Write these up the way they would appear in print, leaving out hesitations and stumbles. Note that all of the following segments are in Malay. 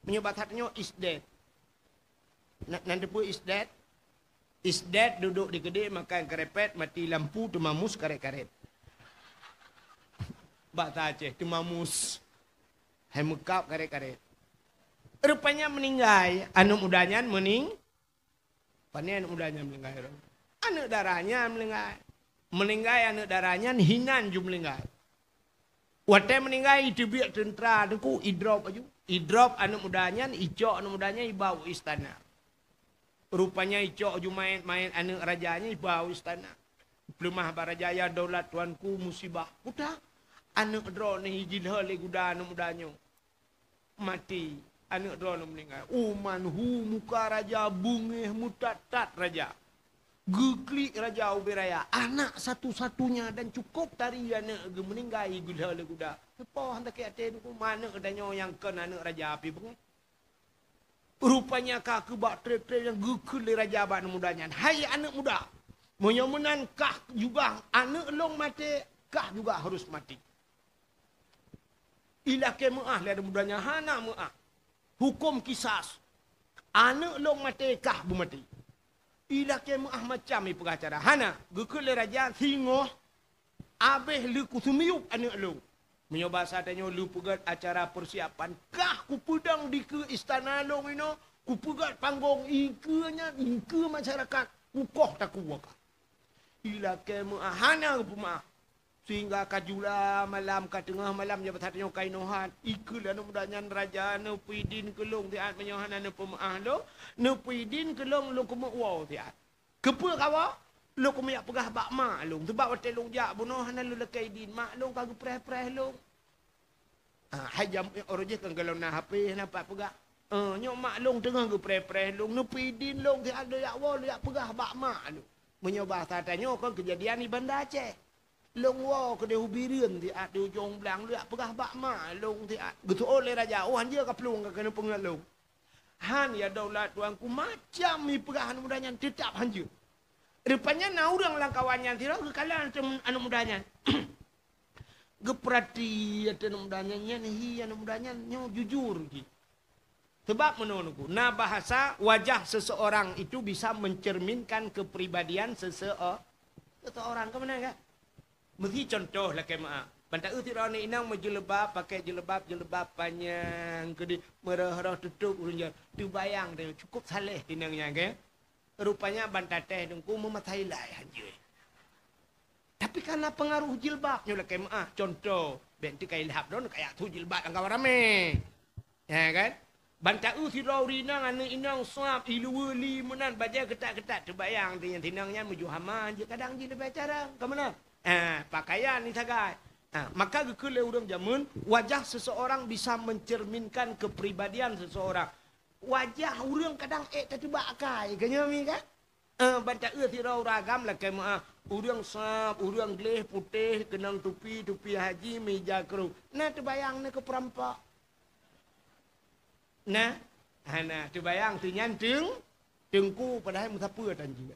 Menyobatnya is dead. Nanti pun is dead. Is dead duduk di kedai makan kerepet mati lampu temamus karet-karet. Bahasa Aceh temamus. Hai mekap karet-karet. Rupanya meninggal. Anak mudanya Panen anak mudanya meninggal. Anak darahnya meninggal. Meninggal anak darahnya hinan ju meninggal. Waktu meninggal itu biar tentera tu idrop aja. Idrop anak mudanya, icok anak mudanya ibau istana. Rupanya icok ju main anak rajanya ibau istana. Pelemah barajaya daulat tuanku musibah. Udah anak drone ni hijil hale guda anak mudanya. Mati anak drone meninggal. Manhu muka raja bungeh mutatat raja. Geklik raja ubiraya. Anak satu-satunya dan cukup tari anak meninggal gula guda. Apa hendak ke atas tu mana adanya yang kena anak raja api bunga. Rupanya kah kebak trep-trep yang geklik raja anak mudanya. Hai anak muda. Menyamunan kah juga anak long mati kah juga harus mati. Ilah ke mu'ah lah mudanya hana mu'ah. Hukum kisas. Anak long mati kah bu mati. Ilah ke mu'ah macam ni pengacara. Hana, gekul raja singoh. Abeh lu kusumiuk anak lu. Menyoba satanya lu pegat acara persiapan. Kah ku pedang di ke istana long ini. Ku pegat panggung ikanya. Ika masyarakat. Kukoh tak kuwakah. Ilah ke mu'ah. Hana ku mu'ah. Sehingga kajula malam ke tengah malam jabat hatanya kainohan. Ikulah nu mudanya raja nu puidin kelong tiat menyohan nu pemaah lo. Nu puidin kelong lo kumu wow tiat. Kepa kawa lo kumu yak pegah bak mak long. Sebab wate long jak bunuh hana lo lekai din mak long kagu preh-preh long. Hajam oroje kan kalau na HP nampak pegah. Nyok mak long tengah ke preh-preh long. Nu puidin long tiat lo yak wow lo yak pegah bak mak lo. Menyoba satanya kan kejadian di Banda Aceh. Long wow ke dia hubirin ti at di ujung belang lu pegah bak ma long ti at gitu oleh raja oh hanja ka pelung ka kena pengalung han ya daulat tuanku macam mi pegahan mudanya tetap hanja rupanya na urang langkawannya ti ke kalan anu mudanya geprati anu mudanya nya hi anu mudanya nyo jujur ki sebab menurutku na bahasa wajah seseorang itu bisa mencerminkan kepribadian seseorang ke mana kan. Mesti contoh lah kemah. Bantak utiran ni inang menjelebab pakai jelebab panjang ke di merah tutup urunnya. Tu bayang dia cukup saleh tinangnya ke. Rupanya bantak teh dengku mematai lah hanje. Tapi karena pengaruh jilbabnya lah kemah. Contoh, benti kai lihap don kayak tu jilbab angka rame. Ya kan? Bantak utiran rinang ane inang suap ilu weli menan baca ketat-ketat tu bayang tinangnya menuju hama je kadang je lebih acara. Ke mana? Pakaian ni sagai. Maka gekule urang jamun wajah seseorang bisa mencerminkan kepribadian seseorang. Wajah urang kadang tertibak kai kanya mi kan. Banca ti ragam lah kai ma urang sap, urang gleh putih, kenang tupi haji, meja keruh. Nah terbayang ni ke perampok. Nah, terbayang tu nyanteng tengku padahal musapa tanji.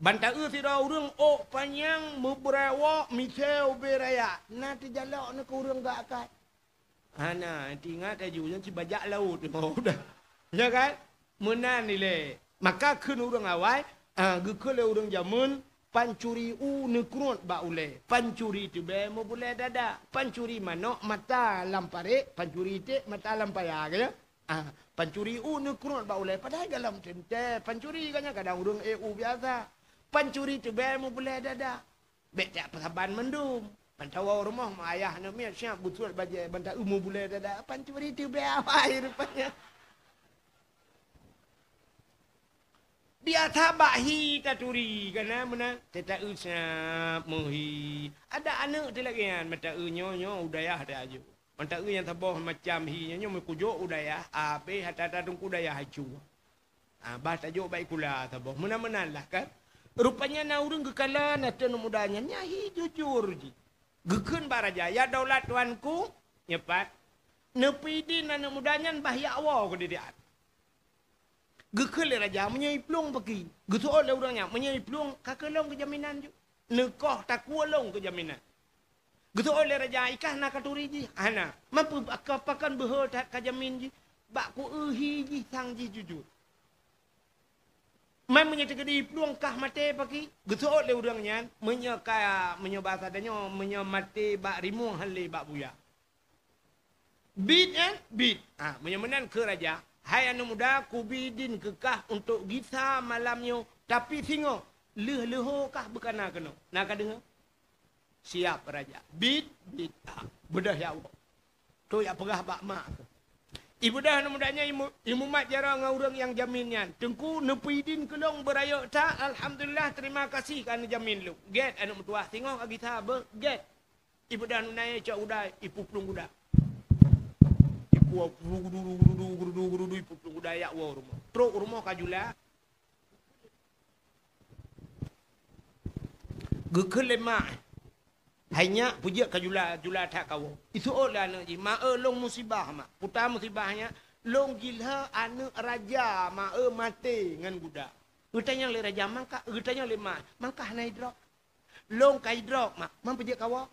Bantak ti urang panjang memberawak mikau beraya. Nanti jalak nak urang gak akat. Nanti ingat aja yang si bajak laut. Udah. Ya kan? Menan ni le. Maka kun urang awal, gekele urang jamun pancuri nekrut ba ule. Pancuri tu be mo boleh dada. Pancuri manok mata lampare, pancuri te mata lampaya ya. Pancuri nekrut ba ule padahal dalam tente. Pancuri kan kadang urang biasa. Pancuri tu mu boleh dada. Bek tak persaban mendum. Pantawa rumah mak ayah nak miat siap butul baje bantak mu boleh dada. Pancuri tu awai rupanya. Dia tabak hi taturi kana mana tetak usap muhi. Ada anak tu lagi kan mata nyo udayah dah aju. Mata yang tabah macam hi nyo mekujuk udayah. Ape hata tung udayah hacu. Bah tajuk baik kula tabah. Menan lah kan. Rupanya na urang gekalan atan mudanya nyahi jujur ji. Gekun baraja ya daulat tuanku nyepat. Nepidin anak mudanya bahya awal ke dia. Gekul raja menyai plong pergi. Gitu oleh orangnya menyai plong kakelong ke jaminan ju. Nekoh tak kuolong ke jaminan. Gitu oleh raja ikah nak katuri ji. Mampu akapakan behol tak ke jamin ji. bak ku ji sang ji jujur. Man menyatakan di peluangkah mati pagi. Gesot le urangnya menyaka menyobasa danyo menyamati bak rimuang hale bak buya. Bid kan? Bid. Menyemenan ke raja. Hai anu muda ku bidin kekah untuk gisa malamnya. Tapi singo leh-leho kah bekana kena. Nak dengar? Siap raja. Bid. Bedah ya Allah. Tu ya pegah bak mak. Ibu dah anu mudanya imu mat jara dengan orang yang jaminnya. Tengku nepidin kelong berayok tak. Alhamdulillah terima kasih kerana jamin lu. Get anu mutua. Singo agi sahabat. Get. Ibu dah anu naya cak udai. Ipu pelung udah. Gurudu ipu pelung udah ya wa rumah. Truk rumah kajulah. Gekel lemah. Hanya puja kajula tak kau. Itu oleh anak ji. Ma long musibah mak. Putar musibahnya long gila anak raja ma mati ngan budak. Utanya le raja mangka utanya le mak. Mangka na hidrok. Long ka hidrok mak. Man puja kau.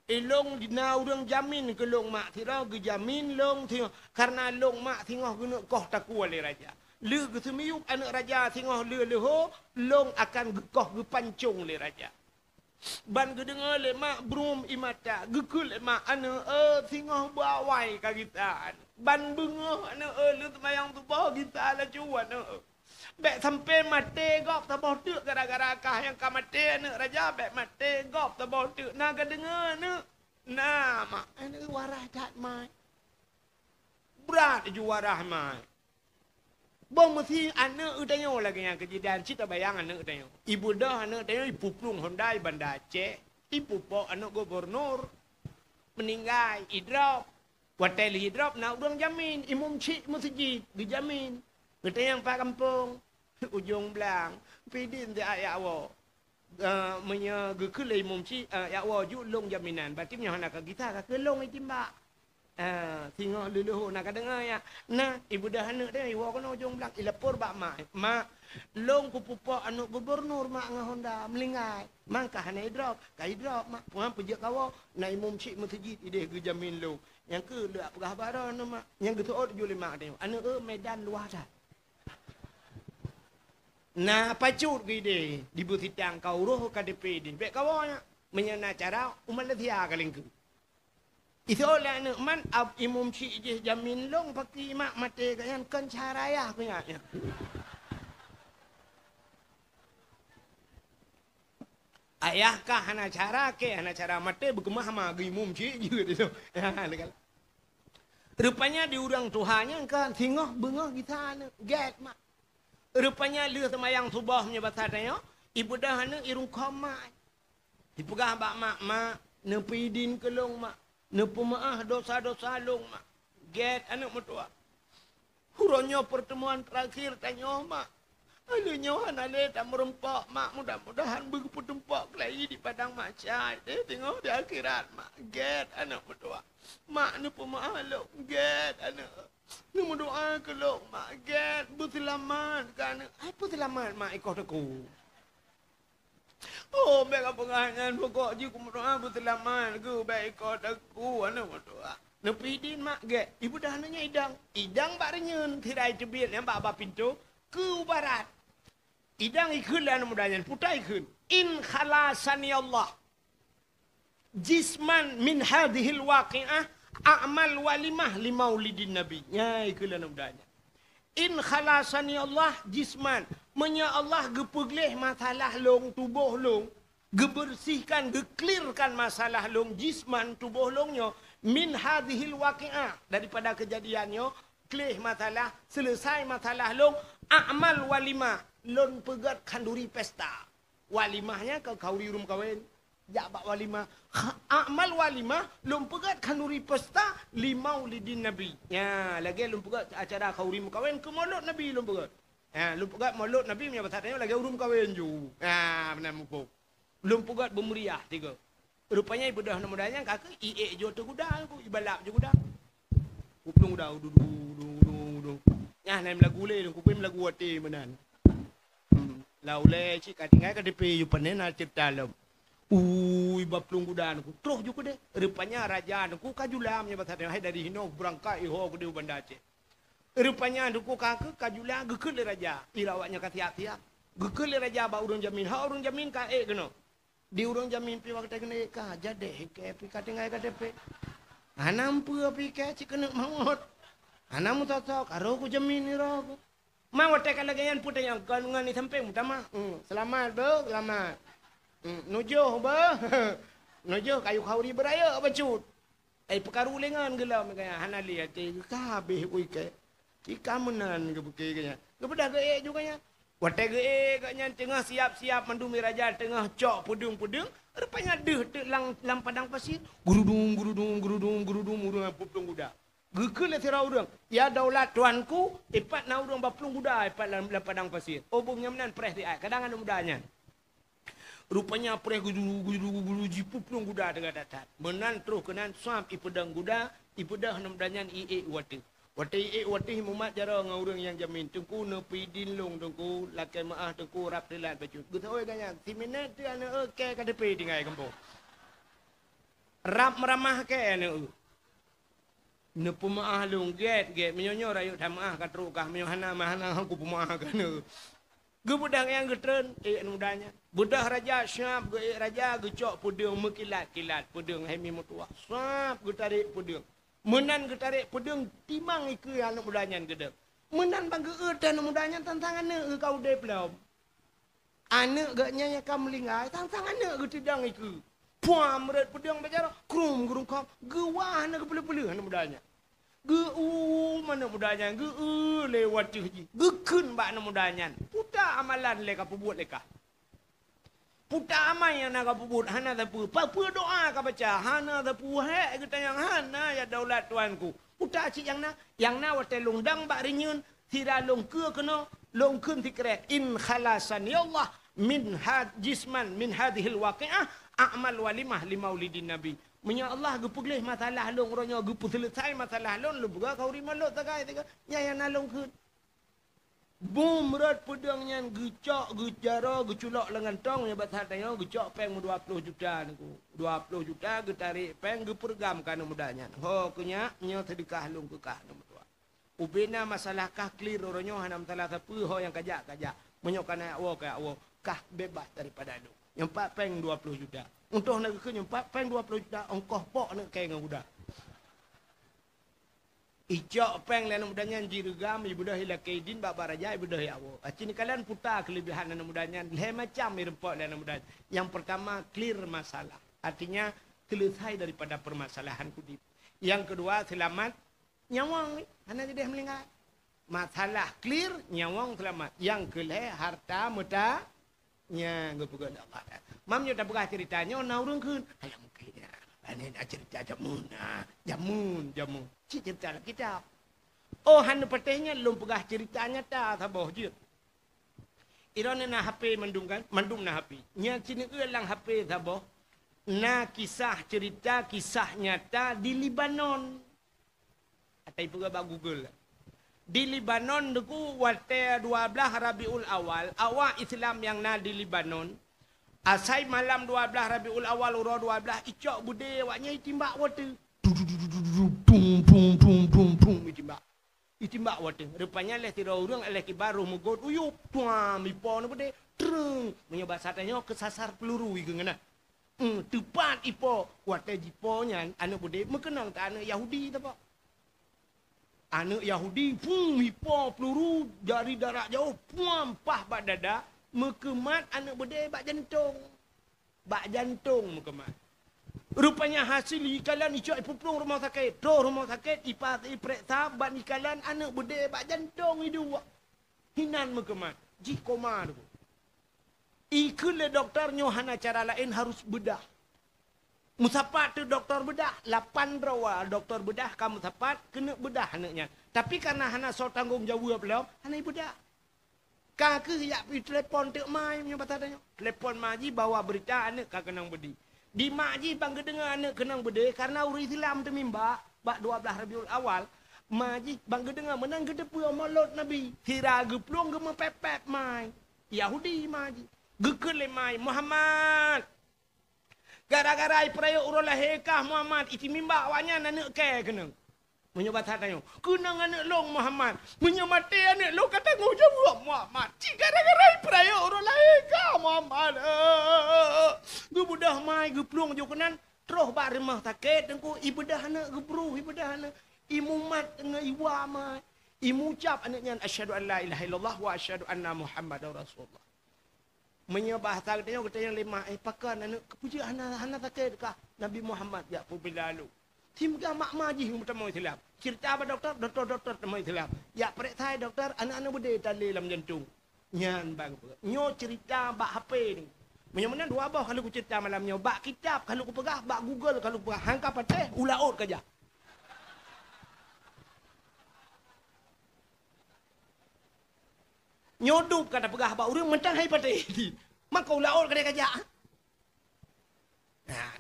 Long dina urang jamin ke long mak tira ge jamin long tira karena long mak tengah guna koh takua le raja. Le ge semiyup anak raja tengah le leho long akan gekoh ge pancung le raja. Ban gedengar le mak brum imata gekul le mak ana tengah bawai ka kita. Ban bengoh ana le semayang tu bah kita la cuan. Bek sampai mati gop tabah tu gara-gara kah yang ka mati ana raja bek mati gop tabah tu na gedengar na. Nah mak ana warah dat mai. Berat ju warah mai. Bom mesti anak utanyo lagi yang kejadian cita bayang anak utanyo. Ibu dah anak utanyo ibu plung Hyundai Banda Aceh. Ibu po anak gubernur meninggal hidrop. Hotel hidrop nak urang jamin. Imam cik masjid dijamin. Kita yang pak kampung ujung belang. Pidin dia ayat awak. Menyegekul imam cik ayat awak julung jaminan. Batimnya nak kita kelong itimbak. Tengok luluh nak dengar ya. Nah, ibu dah anak dia iwa kena ujung belak ilapor bak mak. Mak long ku pupak anak gubernur mak ngah Honda melingai. Mangkah na hidrop, ka hidrop mak. Puan pejak kawa na imam cik masjid ide ge jamin lu. Yang ke dak pegah baran mak. Yang getuot jule mak dia. Anak medan luar dah. Nah, pacut ge ide di busitang kau roh KDP din. Bek kawanya menyana cara umat letia kalengku. Itu oleh anak man imam cik je jamin long pakai mak mati kayan kan cara ya punya. Ayahkah anak cara ke anak cara mati bergemah sama imam cik juga tu. Rupanya di urang Tuhannya kan tengok bengah kita anak get mak. Rupanya lu semayang subah punya bahasa ibu dah anak irung komai. Dipegah bak mak nepidin kelong mak. Nepemaah dosa-dosa long mak. Get anak mertua. Huronyo pertemuan terakhir tanya mak. Alunya ale tak merempak mak. Mudah-mudahan bertempak lagi di padang macan. Tengok di akhirat mak. Get anak mertua. Mak nepemaah long. Get anak. Nemu doa ke long mak. Get berselamat kan. Apa selamat mak ikut aku. Oh, baik apa pengangan pokok je kumdoa berselamat ke baik kau aku anak berdoa. Nepidin mak ge. Ibu dah nanya idang. Idang bak renyen tirai tebit yang bak pintu ke barat. Idang ikun lah mudanya putai ikun. In khalasani Allah. Jisman min hadhil waqi'ah a'mal walimah li maulidin nabi. Ya ikun lah mudanya. In khalasani Allah jisman. Menya Allah gepegleh masalah long tubuh long. Gebersihkan, geklirkan masalah long jisman tubuh longnya. Min hadhil waqi'ah. Daripada kejadiannya. Klih masalah. Selesai masalah long. A'mal walimah. Lon pegat kanduri pesta. Walimahnya kau kauri rum kawin. Jabak walimah. A'mal walimah. Lon pegat kanduri pesta. Limau lidin Nabi. Ya, lagi lon pegat acara kauri kawin. Kemolot Nabi lon pegat. Lumpugat maulud Nabi punya bahasa lagi urum kahwin ju. Benar muka. Lumpugat bermeriah tiga. Rupanya ibu dah mudanya kakak iek jo tu gudang ku ibalap je gudang. Kuplung dah du. Nyah nem lagu le ku pem lagu ate menan. Laule cik katingai ka depe yu panen al cipta lom. Ui baplung kuda ku. Terus juga deh. Rupanya raja ku kajulam nya batade hai dari hino berangkat iho ku di Banda Aceh. Rupanya ku kajulam gekul raja. Irawaknya katiak-tiak. Gekul raja ba urang jamin. Ha urang jamin ka kena. Di urang jamin pi waktu kena ka jade ke pi katingai ka depe. Anam pu pi ke cik kena maut. Anam tatok aro ku jamin ni ro. Ma waktu kala gayan putai yang kanungan ni sampai mutama. Selamat bro, selamat. Nujuh ba. Nujuh kayu kauri beraya bacut. Perkaru lengan gelam kaya hanali ate ka habis oi ke. Ika menan ke buke kaya. Kepada ge juga nya. Wate ge kanya tengah siap-siap mandumi raja tengah cok pudung-pudung. Rupanya deh lang padang pasir. Gurudung urang puplung kuda. Gekele tira urang. Ya daulat tuanku ipat na urang baplung kuda ipat lang padang pasir. Obongnya menan preh di ai. Kadang anu mudanya. Rupanya pereh guru jipuplung kuda dengan datat. Menan terus kenan suam ipedang kuda, ipedah namdanyan ie wate. Wate ie wate mumat jara ngaurang yang jamin. Tengku nepi dinlung tengku lakai maah tengku rap telat bacut. Gutoi kanya, si minat tu ana ke kadepe dingai kampo. Rap meramah ke ana ne pemaah lung get menyonyo rayu tamaah katrukah menyohana mahana aku pemaah kana. Gebudang yang getren mudanya. Budah raja syap raja gecok pudung mekilat-kilat pudung hemi mutua. Syap getarik pudung. Menan getarik pudung timang iku anak mudanya gedek. Menan bang dan mudanya tantangan kau de belum. Anak gaknya kam melingai tantangan getidang iku. Puam meret pudung bicara krum gurung kau gewah nak pelu-pelu anak mudanya. Mana mudanya lewat je gekun bak na mudanya puta amalan leka pebut leka puta amai yang nak pebut hana tapu pa doa ka baca hana tapu he kita yang hana ya daulat tuanku puta cik yang na wate lungdang bak rinyun tira long ke kena long kun tikrek in khalasan ya Allah min had jisman min hadhil waqi'ah a'mal walimah limaulidin nabi. Menya Allah gepugleh masalah long ronyo gepu selesai masalah long lebuga kau rima lo tagai tiga nyaya nalong ke bum rat pedang nyan gecok gejara geculok lengan tong nya bat hatanya gecok peng 20 juta niku 20 juta getarik peng gepergam kana mudanya ho kunya nya sedekah long ke kah nomor tua ubena masalah kah clear ronyo hanam salah sapu ho yang kajak menyok kana awo ka awo kah bebas daripada lu yang pak peng 20 juta. Untuk nak ke nyempat peng 20 juta ongkos pok nak kai dengan budak. Ijak peng lain mudanya jirgam ibudah hilakaidin bapa raja ibudah awo. Acini kalian putar kelebihan anak mudanya le macam irempok lain mudanya. Yang pertama clear masalah. Artinya selesai daripada permasalahan kudip. Yang kedua selamat nyawang hana tidak melingkar. Masalah clear nyawang selamat. Yang kelih harta meta nya gepugan Allah. Mamnya dah berah ceritanya na urang keun. Hayang mungkinnya. Ane nak cerita jamun. Cik cerita lah kita. Oh hana patihnya lum berah ceritanya ta saboh je. Irana na HP mandum kan? Mandum na HP. Nya cini eulang HP saboh. Na kisah cerita kisah nyata di Libanon. Atai pura bak Google. Di Libanon deku wate 12 Rabiul Awal, awak Islam yang na di Libanon. Asai malam 12 Rabiul Awal uro 12 icok bude awaknya itimbak wate. Itimbak wate. Rupanya leh tira urang leh kibaru megot uyup tuam ipo na bude. Treng menyoba satanya kesasar peluru iku ngena. Tepat ipo wate jiponya anu bude mekenang ta anu Yahudi ta pak. Anak Yahudi pun mipo peluru dari darat jauh puam pah bak dada mekemat anak berdaya bak jantung mekemat. Rupanya hasil ikalan icok ipuplung rumah sakit. Terus rumah sakit iperiksa bak ikalan anak berdaya bak jantung hidup. Hinan mekemat. Jikoma tu. Ikut doktor nyohana cara lain harus bedah. Musapat tu doktor bedah, 8 rawa doktor bedah kamu sapat kena bedah anaknya. Tapi karena hana so tanggung jawab belum, hana bedah. Kakak yak pi telefon tek mai punya batadanya. Telefon maji bawa berita anak kak kenang bedi. Di maji bang dengar anak kenang bedi karena uri Islam tu mimba bak 12 Rabiul Awal. Maji bang dengar menang gede pu malot Nabi. Tira geplong gema pepet mai. Yahudi maji. Gekele mai Muhammad. Gara-gara perayaan urang lahir kah Muhammad, iti mimba awaknya anak ke kena. Menyobat tanya, kena anak long Muhammad. Menyamati anak long kata ngujung Muhammad. Cik gara-gara perayaan urang lahir kah Muhammad. Gue budah mai, gue pelung jokanan. Terus bak remah takut, dengku ibadah anak, gue beruh ibadah anak. Imumat dengan iwa mai. Imu ucap anaknya, asyhadu an la ilaha illallah wa asyhadu anna Muhammadar Rasulullah. Menyembah tak dia kata yang lima pakan anak kepuji anak takut kah Nabi Muhammad ya bila lalu tim ga mak maji pertama Islam cerita apa doktor pertama Islam ya perek thai doktor anak-anak bude tali dalam jantung nyan bang nyo cerita bak HP ni menyamana dua bah kalau ku cerita malamnya bak kitab kalau ku pegah bak Google kalau ku hangka pateh ulaut kerja nyodup kata pegah bak urang mentang hai pateh maka ulaut kada kerja nah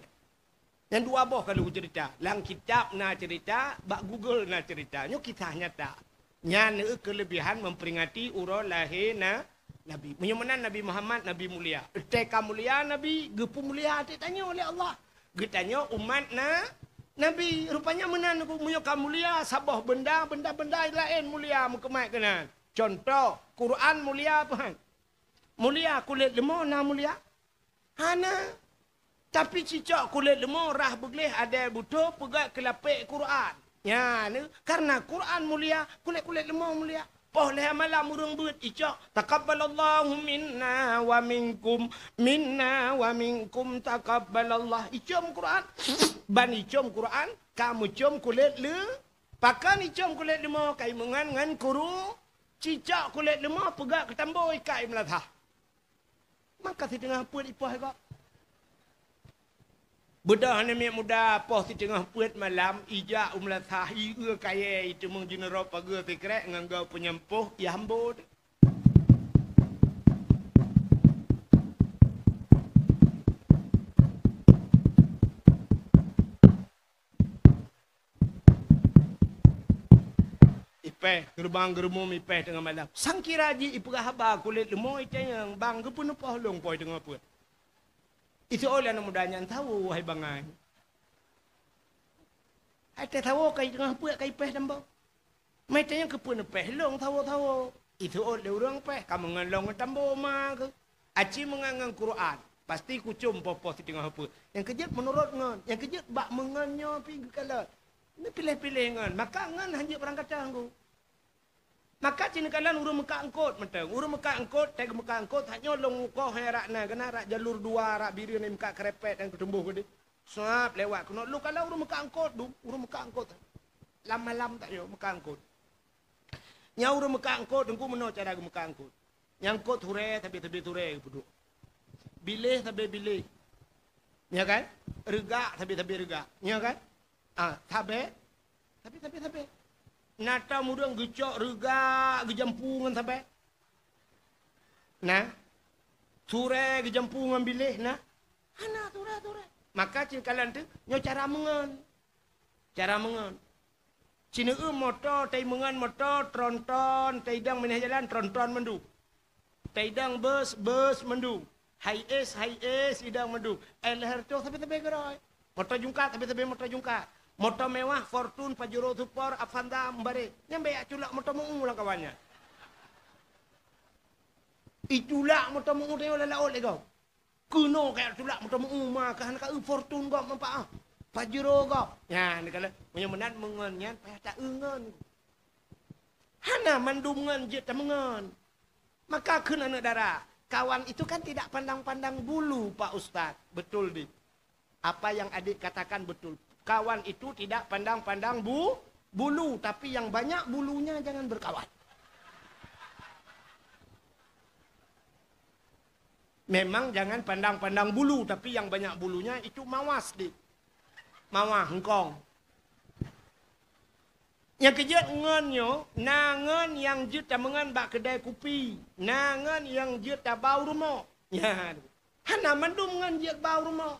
yang dua boh kalau cerita lang kitab na cerita bak Google na cerita nyo kisah nyata nyan kelebihan memperingati urang lahir na Nabi menyamanan Nabi Muhammad Nabi mulia teka mulia Nabi gepu mulia tanya oleh Allah getanya umat na Nabi rupanya menan mulia mulia sabah benda lain mulia mukemai kena contoh Quran mulia apa mulia kulit lemah na mulia hana tapi cicak kulit lemah rah begleh ada butuh pegat kelapik Quran ya ni karena Quran mulia kulit lemah mulia poh leh malam urang beut icak taqabbalallahu minna wa minkum taqabbalallah icam Quran ban icam Quran kamu cium kulit le pakan icam kulit lemah kai mengan ngan kuru cicak kulit lemah pegak ketamboi kai melatah maka si tengah puat ipah kak bedah ni muda poh si tengah puat malam ijak melatah iya kaya itu mengjinero pagar tikrek ngangau penyempuh ya hambur ipeh gerbang gerumum ipeh tengah malam sangkiraji ipegah haba kulit lemoi yang bang gepun poh long poi tengah puat itu oleh anak mudanya tahu wahai bangai ada tahu kai tengah puat kai ipeh dambau mai tanya kepun peh long tahu itu oleh orang peh kamu ngalong tambau mah ke aci mengangang Quran pasti kucum popo di tengah puat yang kejut menurut ngan yang kejut bak mengannya pi kalat ni pilih-pilih ngan maka ngan hanya perangkat tangguh maka cina kalan urang Mekah angkot mentang urang Mekah angkot teg Mekah angkot hanya long muka herakna kena rak jalur dua rak biru ni Mekah kerepet dan ketumbuh gede suap lewat kena lu kalau urang Mekah angkot du urang Mekah angkot lam tak yo Mekah angkot nya urang Mekah angkot dengku meno cara Mekah angkot nyangkut hure tapi hure duduk bilih tapi bilih ya kan rega tapi rega ya kan tapi nata mudang gecok rega gejampungan sampai nah ture gejampungan bilih nah ana ture maka cin kalian tu nyo cara mengan cina motor tai mengan motor tronton tai dang meneh jalan tronton mendu tai dang bus mendu high es idang mendu leher tu tapi gerai motor jungkat tapi motor jungkat motor mewah, Fortune, Pajero Super, Avanda, Mbare. Nyambe culak motor mungu lah kawannya. Iculak motor mungu dia oleh laut lego. Kuno kayak culak motor mungu mah kan ka Fortune gak mampa. Pajero gak. Ya, ni kala punya menat mengan nyan payah tak engan. Hana mandungan je tak mengan. Maka keun anak darah. Kawan itu kan tidak pandang-pandang bulu, Pak Ustaz. Betul, Dik. Apa yang adik katakan betul. Kawan itu tidak pandang-pandang bulu. Tapi yang banyak bulunya jangan berkawan. Memang jangan pandang-pandang bulu. Tapi yang banyak bulunya itu mawas. Mawah, hengkong. Yang kejut ngenyo. Nangan yang jut tak mengan bak kedai kopi. Nangan yang jut tak bau rumah. Ya. Hana mandum ngan jut bau rumah.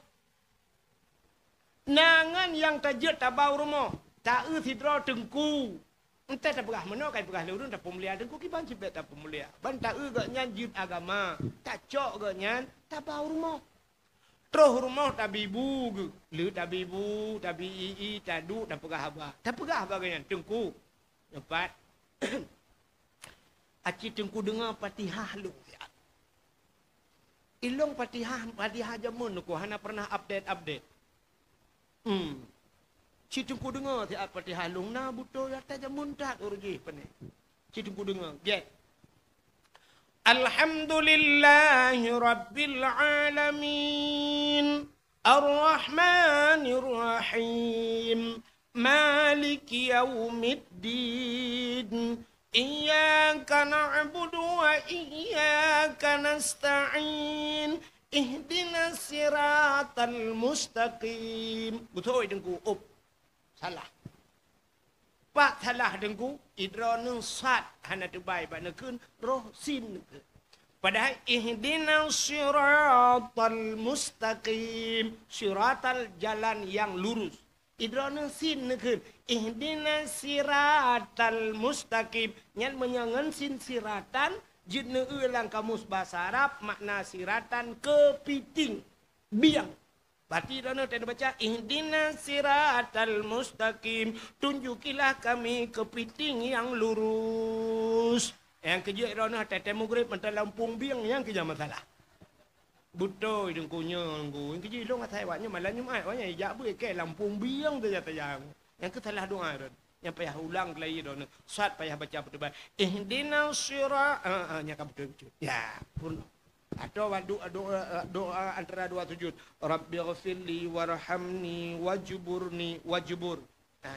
Nangan yang tajut tak bau rumah. Tak sidra tengku. Entah tak pegah mana kai pegah lurun tak pemulia tengku ki ban cipet tak pemulia. Ban tak gak nyan jut agama. Tak cok gak nyan tak bau rumah. Terus rumah tabibu ke. Le tabibu, tabi ii, tadu, tak pegah abah. Tak pegah abah kan tengku. Dapat. Aci tengku dengar Fatihah lu. Ilong Fatihah jamun ku hana pernah update. Si tengku dengar ti Fatihah lung na buto ya ta jamun tak urji pane. Si tengku dengar. Get. Alhamdulillahi rabbil alamin. Ar-Rahmanir Rahim. Maliki yaumiddin. Iyyaka na'budu wa iyyaka nasta'in. Ihdinas siratal mustaqim. Betul dengku. Salah. Pak salah dengku. Idronung sat. Hana terbaik. Bak nekun. Roh sin. Padahal ihdinas siratal mustaqim. Siratal jalan yang lurus. Idronung sin nekun. Ihdinas siratal mustaqim. Yang menyangan sin siratan. Jidna ulang kamus bahasa Arab. Makna siratan kepiting. Biang. Berarti dana tadi baca. Ihdinas siratal mustaqim. Tunjukilah kami kepiting yang lurus. Yang kerja dana tadi mugrib. Mentah lampung biang. Yang kerja masalah. Betul dengkunya. Yang kerja dong atai waknya malam Jumat. Waknya ijak boleh ke lampung biang tu jatuh yang. Yang kesalah doa dana. Yang payah ulang lagi dana. Suat payah baca betul-betul. Ihdinas siratal. Yang betul-betul. Ya pun. Atau doa antara dua sujud. Rabbighfirli warhamni wajbur.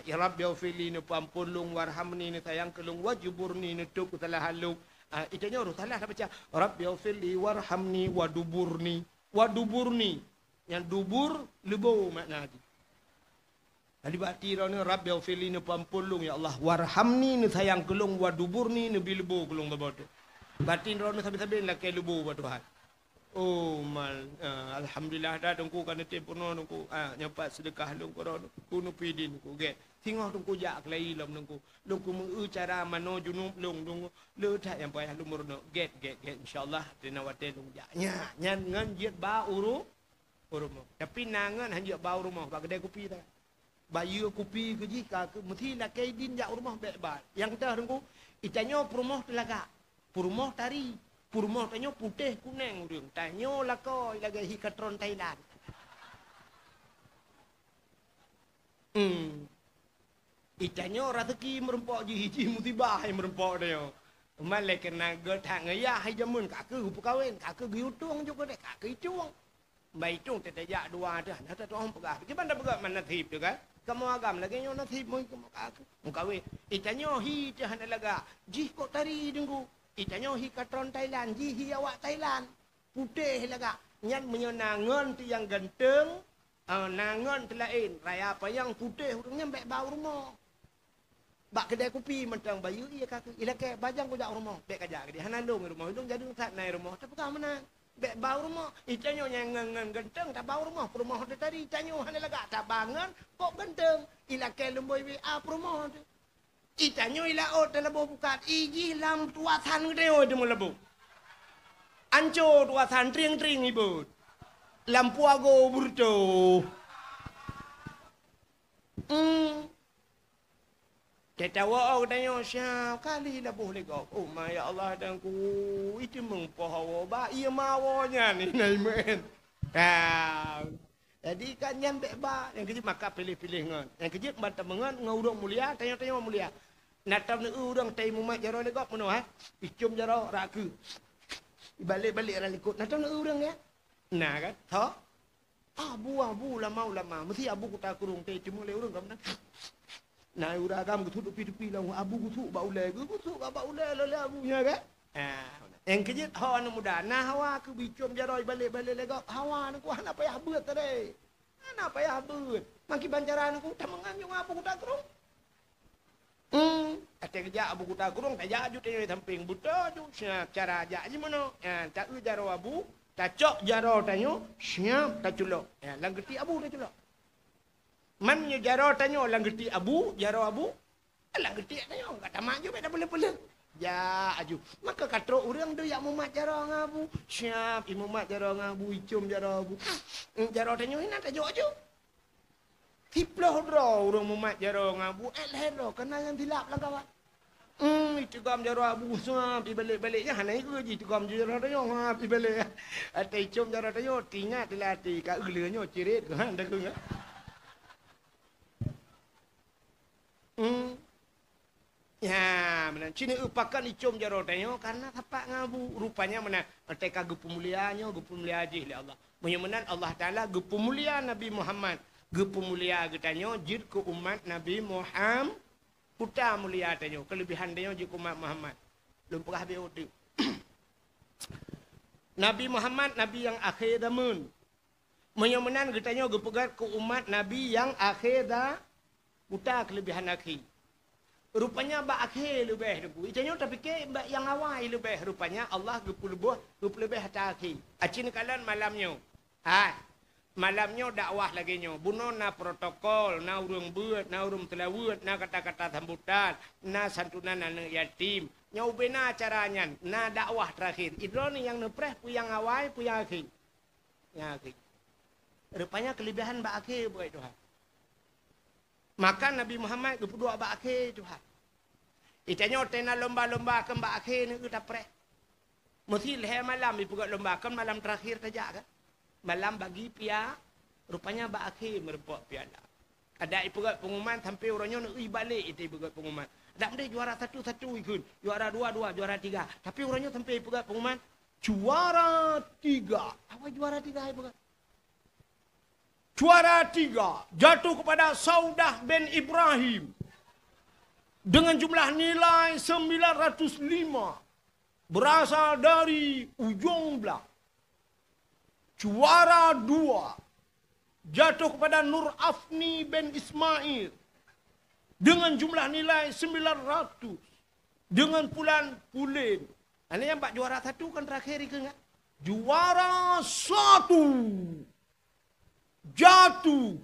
Ya Rabbighfirli ni pampulung warhamni ni sayang kelung wajburni ni tuk salah haluk. Itanya urus salah dah baca. Rabbighfirli warhamni waduburni. Yang dubur lebau makna tu. Jadi berarti rana Rabbighfirli ni pampulung ya Allah warhamni ni sayang kelung waduburni ni bilebau kelung berbatu. Batin rono sabi-sabi nak ke lubu buat Tuhan. Oh mal, alhamdulillah dah tunggu kan tempono tunggu nyapat sedekah lung rono kuno pidin ku get. Tengok tunggu jak lai lam tunggu. Lungku mengu cara mano junub lung tunggu. Le tak yang payah lumur no get insyaallah dina wate lung jaknya. Nyan ngan jiat ba uru rumah. Tapi nangan hanjak ba rumah ba kedai kopi dah. Bayu kopi ke jika ke mesti nak ke din jak rumah baik ba. Yang dah tunggu itanyo rumah telaga. Purmoh tari. Purmoh tanyo putih kuning urang. Tanyo lako lagi hikatron Thailand. Itanyo rezeki merempok ji hiji musibah yang merempok dia. Malai kena gertak ngaya hai jamun kakek kawin, kakek giutung juga dek kakek icung. Mai icung tetejak dua dah. Nata tu orang pegah. Gimana pegah mana nasib tu kan? Kamu agam lagi nyo nasib mu kakek. Mukawin. Itanyo hi jahan laga. Ji kok tari dengku. Itanyo hi katron Thailand, ji hi awak Thailand. Putih laga. Nyan menyenangan tu yang ganteng, nangan tu lain. Raya apa yang putih urangnya baik bau rumah. Bak kedai kopi mentang bayu iya kakak. Ila ke bajang ko jak rumah. Baik kajak dia. Hanalung rumah hidung jadi sat naik rumah. Tapi kau mana? Baik bau rumah. Itanyo yang ganteng tak bau rumah. Rumah tu tadi itanyo hanal laga tak bangun kok ganteng. Ila ke lemboi bi rumah tu. Itanyo ila ot dalam bukat iji lam tuatan gede oi demu lebu. Anco tuatan tring ibu. Lampu ago burto. Ketawa au tanyo siap kali dah boleh kau. Oh my ya Allah dan ku itu mengpohawa ba ia mawanya ni naimen. Jadi kan yang beba yang kejut maka pilih-pilih ngan. Yang kejut mata mengan ngaudong mulia tanya-tanya mulia. Natam ni urang tai mumat jaro legok meno ha. Icum jaro raku. Balik-balik ra likut. Natam ni urang ya. Nah kan. Tho. Abu lama. Mesti abu ku tak kurung tai cuma le urang kam. Nah uragam ku tupi-tupi lah abu ku tu ba ulai ku tu ba ulai le abunya kan. Yang kejut hawa muda. Nah hawa ku bicum jaro balik-balik legok. Hawa ku hana payah beut tadi. Hana payah beut. Maki bancaran ku tamangan yung abu ku tak kurung. Ate kerja abu kuta kurung tak jaju tanya samping buta ju siap cara ajak je mana tak jaro abu tak cok jaro tanyo siap tak culok lang gerti abu tak culok man nyo jaro tanyo lang gerti abu jaro abu lang gerti tanyo enggak tamak je dak boleh-boleh Ya aju. Maka kata orang tu yang mumat jarang abu. Siap imumat jarang abu, icum jarang abu. Jarang tanya ini tak jauh aju. Tiplah draw orang mumat jarang abu. Lehro kena yang tilap lah kawan. Itu gam jarang abu siap balik-baliknya hanai ke ji tu gam jarang tanya ngap balik. Ate icum jarang tanya tingat dilatih kat gelanya cirit kan dah ke. Ya, mana cini upakan icum jarotannya karena tapak ngabu. Rupanya mana mereka gepu mulianya, gepu mulia aja oleh Allah. Menyemenan Allah Ta'ala gepu mulia Nabi Muhammad. Gepu mulia getanya jid ke umat Nabi Muhammad. Puta mulia tanya. Kelebihan dia jid ke umat Muhammad. Belum pernah habis waktu. Nabi Muhammad, Nabi yang akhir zaman. Menyemenan getanya gepegat ke umat Nabi yang akhir dah. Puta kelebihan akhir. Rupanya bak akhir lebih debu. Ijanya tapi ke yang awal lebih rupanya Allah gepu lebih hatta akhir. Acin kalan malamnya. Malamnya dakwah lagi nyo. Buno na protokol, na urung buat, na urung telawut, na kata-kata sambutan, na santunan anak yatim. Nyo bena acaranya, na dakwah terakhir. Idro ni yang nepreh pu yang awal pu yang akhir. Yang akhir. Rupanya kelebihan bak akhir buat Tuhan. Maka Nabi Muhammad berdua bak akhir Tuhan. Itanya tena lomba-lomba kan bak akhir ni kita pre. Mesti leher malam ibu lomba kan malam terakhir saja kan. Malam bagi pia rupanya bak akhir merepok piala. Ada ibu pengumuman sampai orangnya nak balik itu ibu pengumuman. Ada mesti juara satu ikut, juara dua, juara tiga. Tapi orangnya sampai ibu pengumuman juara tiga. Apa juara tiga ibu? Juara 3 jatuh kepada Saudah bin Ibrahim dengan jumlah nilai 905 berasal dari ujung belah. Juara 2 jatuh kepada Nur Afni bin Ismail dengan jumlah nilai 900 dengan Pulan Pulin. Ini yang pak juara 1 kan terakhir ke enggak? Juara 1 jatuh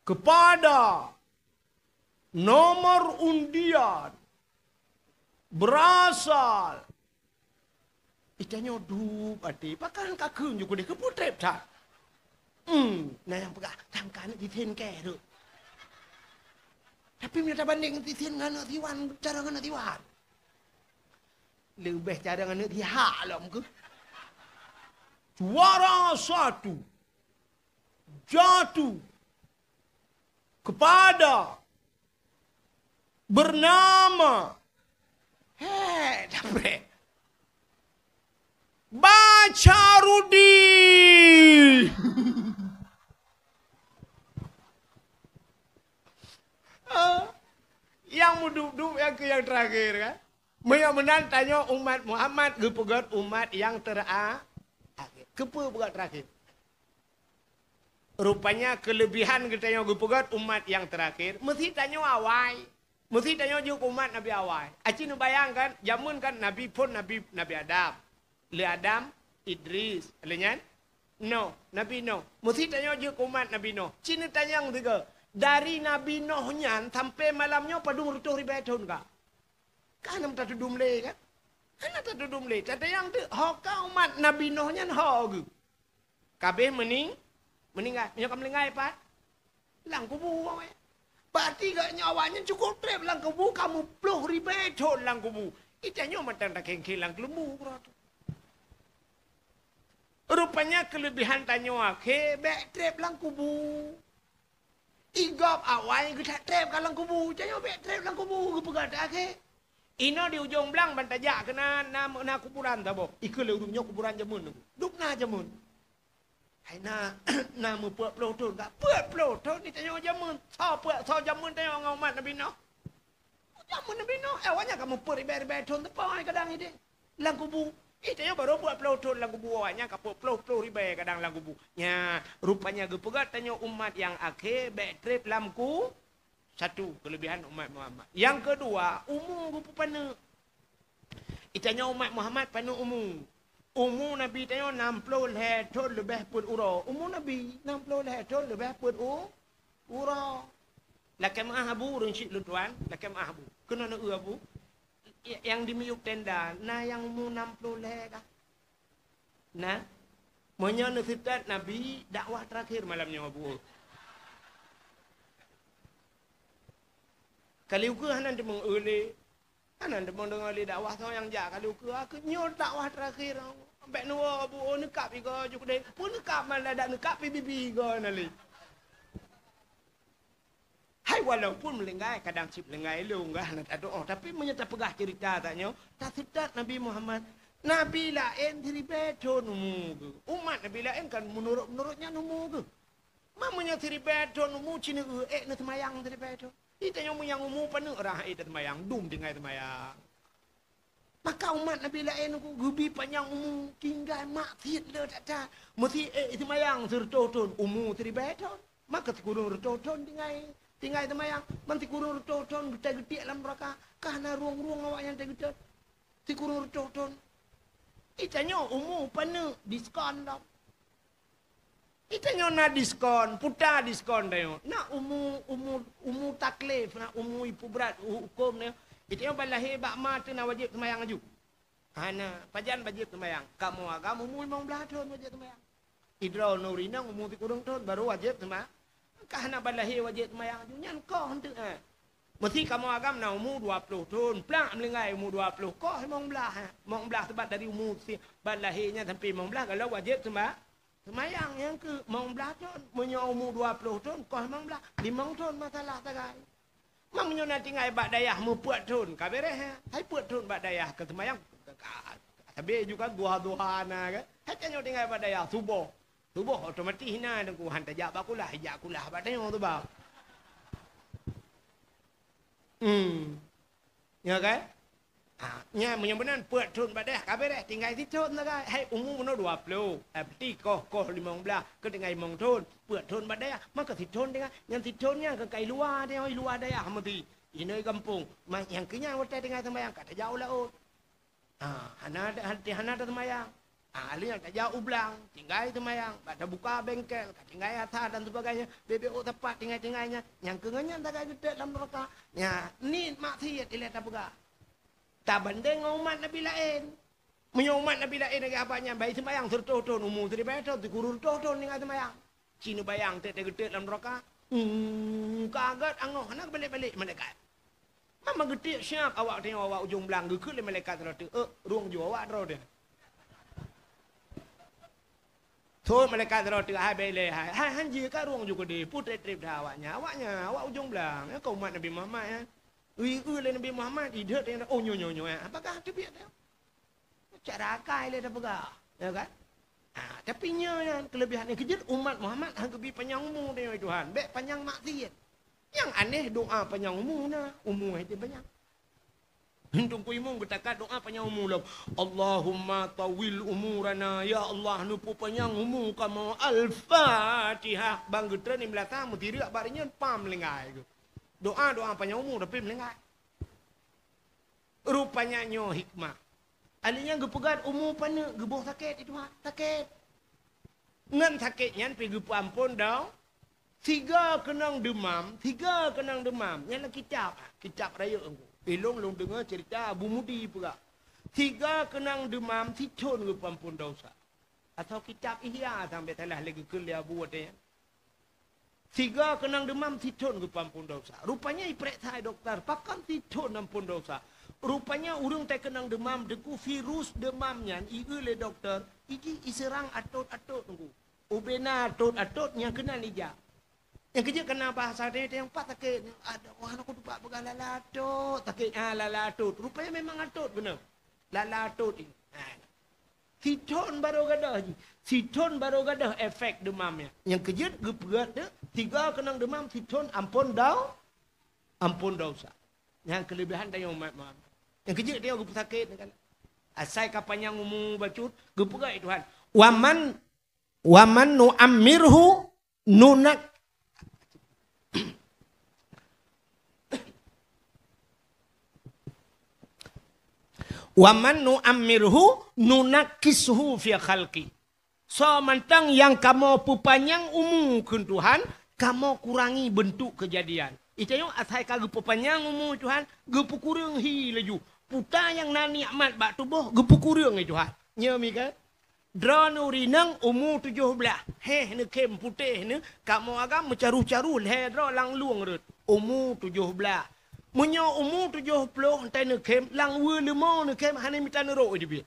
kepada nomor undian berasal itanya du pati pakan kakun juga deh keputrep tak nah yang pegah tangkan ditien ke tu tapi minta banding ditien ngana tiwan cara ngana tiwan lebih cara ngana tihak lah muka juara 1 jatuh kepada bernama dapet Bacarudi. Yang muduk-duk yang terakhir kan. Menan tanya umat Muhammad gepegat umat yang terakhir. Kepa pegat terakhir. Rupanya kelebihan kita yang gepegat umat yang terakhir. Mesti tanya awal. Mesti tanya juga umat Nabi awal. Acin bayangkan, jamun kan Nabi pun Nabi Adam. Le Adam, Idris. Alenyan? No. Nabi no. Mesti tanya juga umat Nabi no. Cina tanya yang tiga. Dari Nabi Nuh nyan sampai malamnya padung rutuh ribu tahun kah? Kan nam tak tudum le kan? Kan tak tudum le. Tada yang tu hokau umat Nabi Nuh nyan hok. Kabeh meninggal. Punya kamu lengai Pak? Lang kubu. Berarti gak nyawanya cukup trip lang kubu. Kamu 10,000 tahun lang kubu. Itanya matang tak kengkil lang kelembu. Rupanya kelebihan tanya ke back trip lang kubu. Igap awal kita trip lang kubu. Tanya back trip lang kubu. Kepegat ke. Ino di ujung belang bantajak kena na kuburan tabo. Ikut urumnya kuburan jamun. Dupna jamun. Hai na mu puak puluh tahun tak puak puluh tahun ni tanya jamun. Sao jamun tanya orang umat Nabi Nuh. Jamun Nabi Nuh. Awalnya kamu puak ribai tahun tepat kadang ini. Lang kubu. Tanya baru puak puluh tahun lang kubu awalnya kapuk puluh ribai kadang lang kubu. Ya rupanya gepegat tanya umat yang akhir back trip lamku. Satu kelebihan umat Muhammad. Yang kedua umum gupu pana. Itanya umat Muhammad pana umum. Umur Nabi tanya 60 tahun lebih pun ura. Umur Nabi 60 tahun lebih pun ura. Lakam ahabu rungsit lutuan. Lakam ahabu. Kena nak abu. yang di miuk tenda, nah yang umur 60 lek. Nah, monya nasihat Nabi dakwah terakhir malamnya Abu. Kalau ke hanan dia mengule, hanan dia mendengar dakwah so yang jak kalau ke nyot dakwah terakhir. Ambek nuwa Abu nekap igo juk dek. Pun nekap malah dak nekap bibi igo nali. Hai walaupun melenggai kadang sip lengai lu enggak nak doa tapi menyata pegah cerita taknya tak sedat Nabi Muhammad Nabi lain diri beton umat Nabi lain kan menurutnya numu ke mamanya diri beton numu cina nak temayang diri beton itanya mu yang umu panu rah itu temayang dum dengan temayang maka umat Nabi lain ku gubi panjang umu tinggal maksiat le tak mesti temayang sertoton umu diri beton maka kurung sertoton tinggal temayang nanti kurung roton gede-gede dalam neraka karena ruang-ruang awak yang gede ti kurung roton itanya umur pana diskon dah itanya na diskon putar diskon dah nak umur taklif nak umur ibu berat hukum ni itanya balahir bak mata na wajib temayang aju hana pajan wajib temayang kamu umur 15 tahun wajib temayang idra nurina umur ti kurung tahun baru wajib temayang kahana balahir wajib temayang nyan kau hendak mesti kamu agam na umur 20 tahun plak melengai umur 20 kau 15 sebab dari umur si balahirnya sampai 15 kalau wajib temayang yang ke 15 tahun punya umur 20 tahun kau 15 tahun masalah tagai mamnya nak tinggal bak dayah mu puat tahun kabereh hai puat tahun bak dayah ke temayang tapi juga duha na kan hanya tinggal bak dayah subuh otomatis hina dengan hantar jak bakulah hijak kulah batanya tu bang. Ya kan? Nya menyambunan puat tahun badah kabar tinggal di tahun lah hai umur mana 20 peti koh 15 ke tinggal 5 tahun puat tahun badah maka di tahun dengan yang di tahunnya ke kai luar dia luar daya mesti ini kampung yang kenyang hotel tinggal sembahyang kata jauh laut hana ada sembahyang ahli yang tak jauh belang, tinggal temayang, pada buka bengkel, tinggal atas dan sebagainya, BBO tepat tinggal-tinggalnya, yang kenganya tak ada gede dalam neraka. Ya, ni maksiat dilihat apa? Tak banding umat Nabi lain. Punya umat Nabi lain lagi apanya? Baik temayang sertoton umur dari betul, dikurun toton tinggal temayang. Cina bayang tak gede dalam neraka. Kaget angoh, nak balik-balik malaikat. Mama gede siap awak tengok awak ujung belang, gekut le malaikat terus. Ruang jua awak terus dia. Thốt malaikat terus hai bele hai hanji ka ruang juga di putri trip dah awaknya awak ujung belang kau umat Nabi Muhammad ya le Nabi Muhammad hidup yang nyo apakah tu biar dia cara akai le dah pegah ya kan tapi nya kelebihan ni kejut umat Muhammad hang kebi panjang umur dia Tuhan bek panjang maksiat yang aneh doa panjang umur na umur itu panjang Hintung ku imong bertakat doa panjang umur lah. Allahumma tawil umurana. Ya Allah nupu panjang umur kamu. Al-Fatihah. Bang getra ni belakang. Mutirak barinya pam lengai. Doa panjang umur tapi melengai. Rupanya nyo hikmah. Alinya gepegat umur pana. Gebuh sakit itu ha. Sakit. Ngan sakitnya pergi ampun dah. 3 kenang demam. Yang kitab. Kitab raya engkau. Long dengar cerita Abu Mudi pula. 3 kenang demam titon ke pampun dosa. Atau kitab Ihya sampai telah lagi kuliah buat dia. 3 kenang demam titon ke pampun dosa. Rupanya iperiksa doktor, pakan titon ampun dosa. Rupanya urung tak kenang demam, deku virus demamnya, igu le doktor, iki iserang atot-atot tunggu. Ubena atot-atot yang kena nija. Yang kerja kena bahasa dia yang empat sakit. Ada orang aku lupa pegang lalatot. Sakit lalatot. Rupanya memang atot benar. Lalatot ini. Siton baru gadah efek demamnya. Yang kerja geperat dia 3 kenang demam siton ampun dosa. Yang kelebihan dia umat Muhammad. Yang kerja dia geperat sakit kan. Asai kapan yang umum bacut geperat Tuhan. Waman nu'ammirhu nunak Waman nu'ammirhu nunakisuhu fi khalqi. So mentang yang kamu pupanjang umur ke Tuhan, kamu kurangi bentuk kejadian. Itu yang asai ka gepu panjang umur Tuhan, gepu kurang hi laju. putar yang na nikmat bak tubuh gepukurang itu Tuhan. Nya mi ke? Drone urinang umur 17. Heh ni kem putih ni kamu agam mencaru-caru he dro lang luang rut. Umur 17. Munyo umur 70 entai ni kem lang we lemo ni kem hani mitan ro di bi.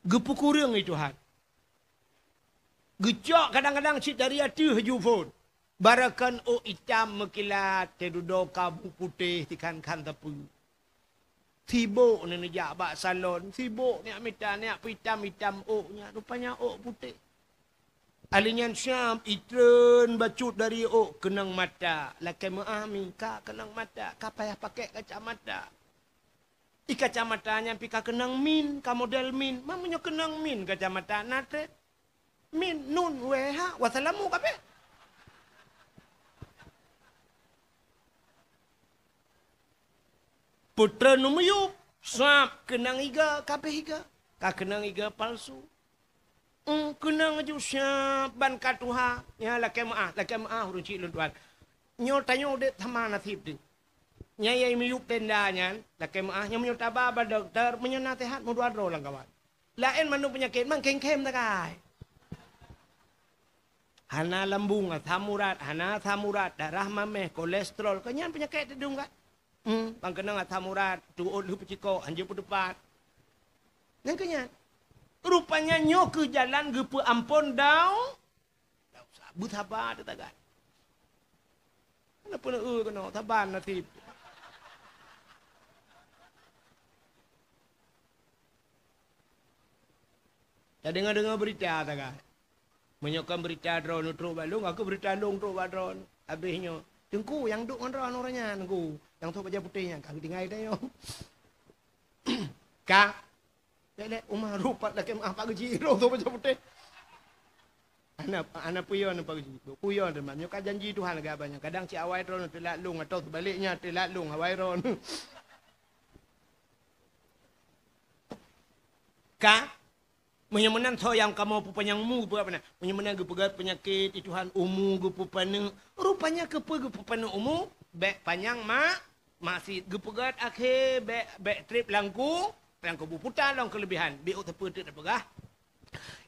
Gepukurang itu Tuhan. Gecok kadang-kadang cik dari hati haju phone. Barakan o hitam mekilat tedudo kabu putih tikan kan tepu. Sibuk ni nejak bak salon. Sibuk ni amita ni hitam-hitam oknya. Rupanya ok putih. Alinyan Syam itren bacut dari ok kenang mata. Lakai mu'ami ka kenang mata. Ka payah pakai kacamata. Kacamatanya pika kenang min. Ka model min. Mamanya kenang min kacamata. Nate. Min nun weha. Wassalamu kape. Putra numuyuk. Sap kenang iga. Kape iga. Ka kenang iga palsu. Kenang aju siap ban katuha. Ya lakai maah hurun cik luntuan. Nyo tanyo dek thama nasib tu. Nyai miyuk tendanya. Lakai maah. Nyo menyo tabah ba dokter. Menyo nasihat muduadro lang kawan. Lain manu penyakit. Mang kem-kem takai. Hana lambung. Thamurat. Hana thamurat. Darah mameh. Kolesterol. Kanyan penyakit hidung kan. Pangkenang thamurat. Tuot lu peciko. Anjir pedepat. Yang kanyan. Rupanya nyo ke jalan gepe ampun dau. Butaba tu tagat. Kenapa nak kena taban nanti. Tak dengar berita tagat. Menyokong berita drone utro balung, aku berita dong utro drone. Habisnya tengku yang duk drone orangnya tengku. Yang tu baju putihnya kami tinggal dia yo. Kak Dek, umah rupat lagi apa gaji ro tu macam putih. Anak puyon apa gaji. Puyon teman. Nyo janji Tuhan lagi abang. Kadang si awai ron telat lung atau sebaliknya telat lung awai ron. Ka menyemenan so yang kamu pupanyangmu apa na? Menyemenan gepegat penyakit itu Tuhan umu gepupane. Rupanya gepupane umu bek panjang masih gepegat akhir bek trip langku. Yang kebuputan long kelebihan. Biuk terpetik terpegah.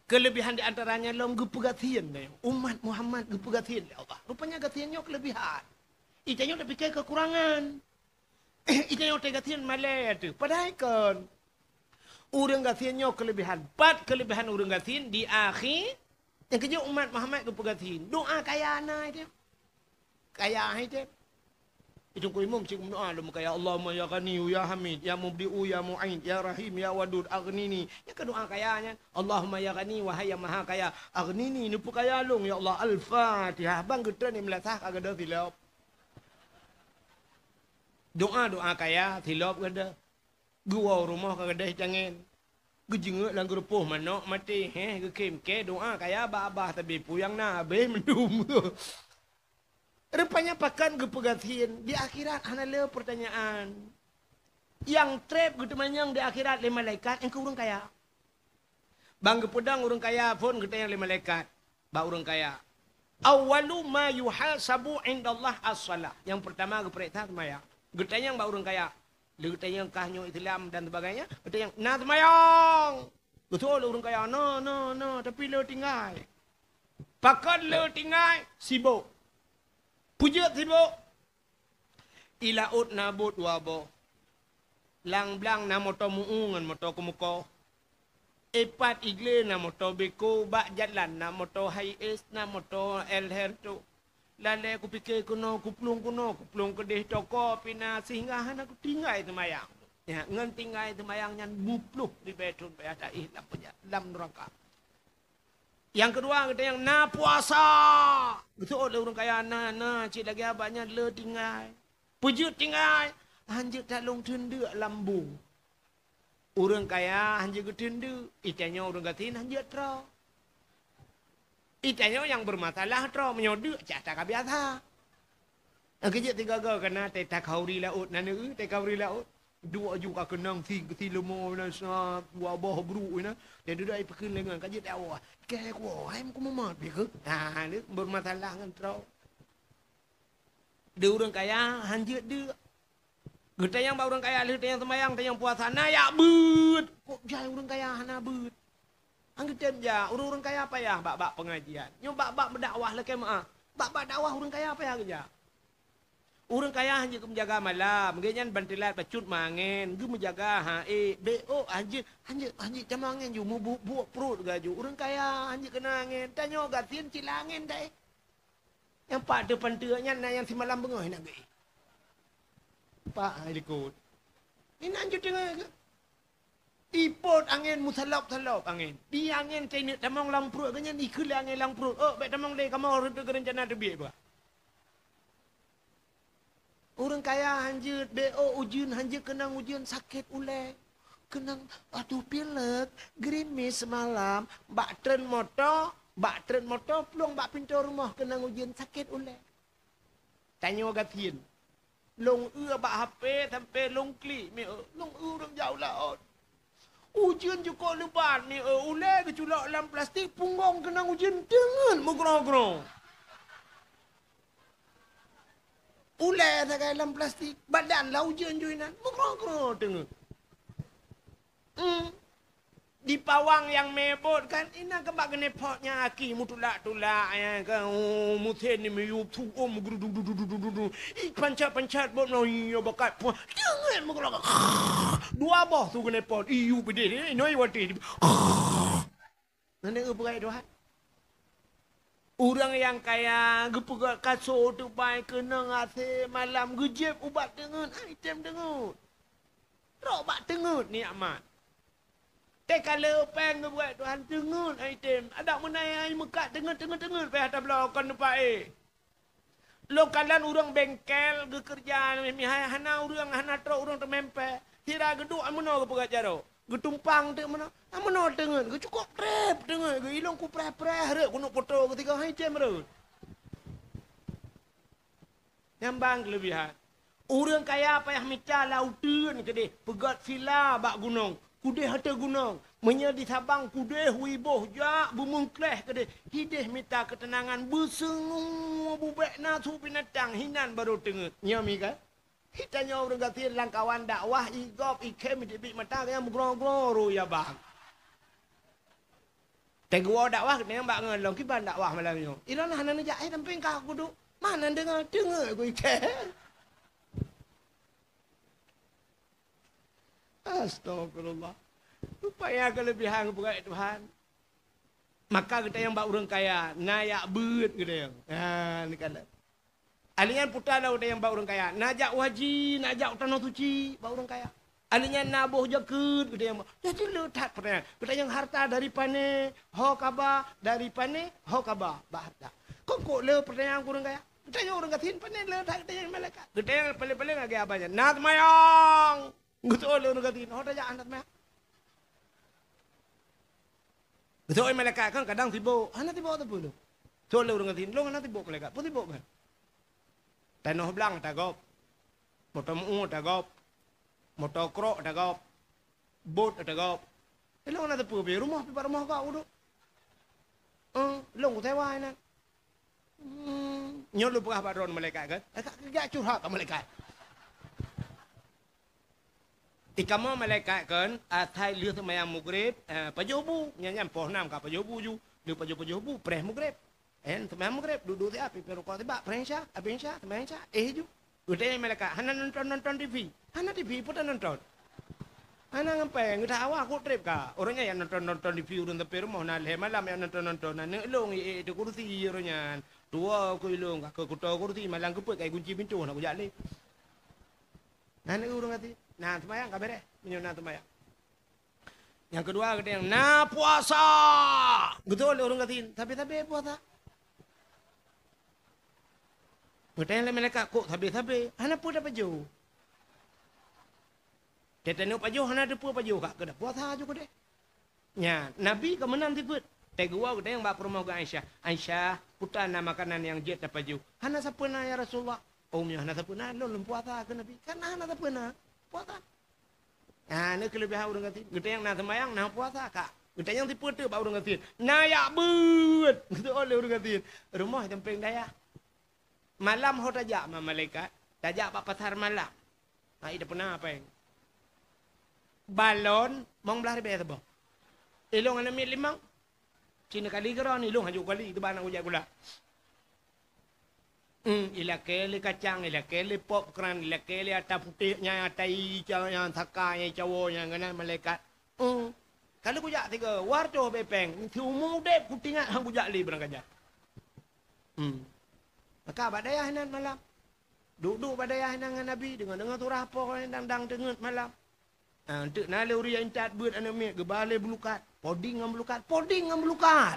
Kelebihan di antaranya long gepegatian. Umat Muhammad gepegatian. Allah. Rupanya gatiannya kelebihan. Itanya udah fikir kekurangan. Itanya udah gatian malah tu. Padahal kan. Urang gatiannya kelebihan. 4 kelebihan urang gatian di akhir. Yang kerja umat Muhammad gepegatian. Doa kaya anak itu. Kaya itu. Itu ku imam cik doa lu kaya Allahumma ya Ghani ya Hamid ya Mubdi'u ya Mu'in ya Rahim ya Wadud aghnini. Ya doa kayanya Allahumma ya Ghani wahai yang maha kaya aghnini nupu kaya long ya Allah Al-Fatihah bang getra ni melatah kagak tilap. Doa kaya tilap kada. Gua rumah kagak jangan. Gejengek lang gerupuh manok mati gekem ke doa kaya abah tapi puyang na abeh mendum tu. Rupanya pakan gepegatian di akhirat hanale pertanyaan. Yang trap gitu manyang di akhirat le malaikat engkau urang kaya. Bang gepedang urang kaya pun kita yang le malaikat. Ba urang kaya. Awwalu ma yuhasabu indallah as-salah. Yang pertama geperintah semaya. Getanyang ba urang kaya. Getanyang kahnyo Islam dan sebagainya. Getanyang na semayang. Betul urang kaya no tapi le tinggal. Pakan le tinggal sibuk. Puja tibo. Ilaut nabut wabo. Lang blang na moto muungan moto kumuko. Epat igle na moto beko bak jalan na moto high es na moto elherto. Lale aku pikir kuno kuplung kedeh toko pina sehinggahan aku tinggal itu mayang. Ya ngan tinggal itu mayang nyan bupluh di betun bayata ihlam punya lam neraka. Yang kedua kita yang na puasa. Betul lah orang kaya na cik lagi abangnya le tinggal. Pujut tinggal. Hanjir tak long tenda lambung. Orang kaya hanjir ke tenda. Itanya orang gatin hanjir tra. Itanya yang bermasalah tra menyodek cak tak biasa. Kejap tiga kena tak kauri laut nana tak kauri laut. Dua juga kenang ti lemo na sa wabah bru na. Dia duduk ai pekin lengan kajit awak. Ke ko ai ku mamat be ke. Ha ni bermasalah ngan trau. Dia orang kaya hanjut dia Kita yang orang kaya, kita yang semayang, kita yang puasa, na ya bet. Kok jaya orang kaya hana bet. Anggetem ja, orang kaya apa ya, bak pengajian. Nyo bak berdakwah lah kemah. Bak dakwah orang kaya apa ya kerja. Orang kaya hanya menjaga malam, genyan bantilat pacut mangen, gu menjaga bo hanya jamangen ju mu buat perut gaju. Orang kaya hanya kena angin, tanya gatin cilangin dai. Yang pak depan tuanya na yang si malam bengah nak gai. Pak ikut. Ini anjut tengah. Ipot angin musalap-salap angin. Di angin cina tamang lang perut ganyan ikul angin lang perut. Oh, baik tamang le kamu orang tu rencana terbiak ba. Orang kaya hanjut BO ujian hanjut kenang ujian sakit ulek. Kenang aduh pilek, gerimis semalam, bak tren motor peluang bak pintu rumah kenang ujian sakit ulek. Tanya gatin. Long bak HP sampai long klik mi long orang jauh lah. Ujian juga lebat mi ulek keculak dalam plastik punggung kenang ujian dengan mengerong-gerong. Ulai tak dalam plastik. Badan lah ujian juinan. Mengerong-gerong tengah. Di pawang yang mebot kan. Ina kebak kena potnya aki. Mutulak-tulak. Muthen ni meyup tu. Mugru-du-du-du-du-du-du. Pancat-pancat bot. Iya bakat. Tengah mengerong. Dua boh tu kena pot. Iyu pedih. Noi wati. Nanti berai doa. Orang yang kaya gepegat kasur tu baik kena ngasih malam gejep ubat tengut item tengut. Robak tengut ni amat. Tek kalau peng buat Tuhan tengut item. Ada menai mekat tengut pe atas belakang depan Lokalan orang bengkel gekerja hana orang hana truk orang temempe. Tira geduk amano gepegat jaro. Getumpang tu mana? Amano tengut. Ge cukup prep tengut. Ge ilong ku prep-prep rek ku nak foto ketika hai jam rut. Nyambang kelebihan. Orang kaya payah meca lautan ke deh. Pegat villa bak gunung. Kudeh harta gunung. Menjadi Sabang kudeh wiboh jak bumungkleh ke deh. Hideh minta ketenangan bersengu bubek nasu binatang hinan baru tengut. Nyami kan? Hitanya orang gatin langkawan dakwah igop ikem dibik mata yang bergrong-grong ya bang. Tegua dakwah ni mbak ngelong kiban dakwah malam ni. Ilan hanan jahit samping kau duduk. Mana dengar aku ikem. Astagfirullah. Upaya kelebihan kepada Tuhan. Maka kita yang bak orang kaya nayak bet kita yang. Ni kala. Alian putar dah yang bau orang kaya. Najak wajib, najak tanah suci, bau orang kaya. Alian nabuh jakut, kita yang jadi letak pertanyaan. Kita yang harta dari pane, ho kaba, dari pane, ho kaba, bahata. Kok le pertanyaan orang kaya? Kita yang orang katin pane letak kita yang malaikat. Kita yang paling-paling lagi apa aja? Nat mayang. Betul le orang katin. Ho dah jangan nat mayang. Betul malaikat kan kadang tiba, hana tiba tu pun. Betul le orang katin. Lo hana tiba malaikat. Pun tiba kan? Tanah belang tagap, motor mu tagap, motor krok tagap, bot tagap. Elong nak tepu rumah pi rumah kau dulu. Long ku tewai nak. Nyol lu pegah padron malaikat kan? Agak curhat ke malaikat. Ikama malaikat kan, atai liu semayang mugrib, pajobu, nyanyan poh nam ka pajobu ju, liu pajobu preh mugrib. Semayang mugrib duduk di api perukau tiba prensya, abensya, semayang ju. Udah mereka hana nonton TV, hana TV pun nonton. Hana ngapain? Kita awak aku trip ka. Orangnya yang nonton TV urun tapi rumah nalih malam yang nonton. Nane elong itu kursi orangnya. Tua aku elong ke kuto kursi malam keput kayak kunci pintu nak kujak le. Nane urang kati. Nah semayang kabere, minum nah semayang. Yang kedua kita yang nah puasa. Betul orang kati. Tapi puasa. Bertanya mereka kok sabi-sabi, hana pun dapat jauh. Dia tanya apa jauh, hana ada pun apa jauh kak, kena puasa juga deh. Ya, Nabi kemenang tibut. Tegua kita yang bawa rumah ke Aisyah. Aisyah, putar nama makanan yang jet dapat jauh. Hana siapa na ya Rasulullah? Omnya hana siapa na, lo puasa ke Nabi. Karena hana siapa na, puasa. Nah, ini kelebihan orang kata. Kita yang nak semayang, nak puasa kak. Kita yang tipu tu, bawa orang kata. Nayak but. Kita oleh orang kata. Rumah tempeng daya. Malam ho tajak malaikat, tajak pak pasar malam. Ha ida pernah apa yang? Balon mong belah be tabo. Ilong ana mi limang. Cina kali geron ilong haju kali tu bana ujak gula. Ila kele kacang, ila kele popcorn, ila kele ata putihnya, ata hijau yang thakanya, cawo yang kena malaikat. Kalau kujak tiga, warto bepeng, si umum dek putingat hang kujak li berang kajak. Maka badai hinan malam. Duduk badai hinan dengan Nabi, dengan tu rapor yang dang dengut malam. Untuk nale uri yang tat buat anami, gebale belukat, poding ngam belukat.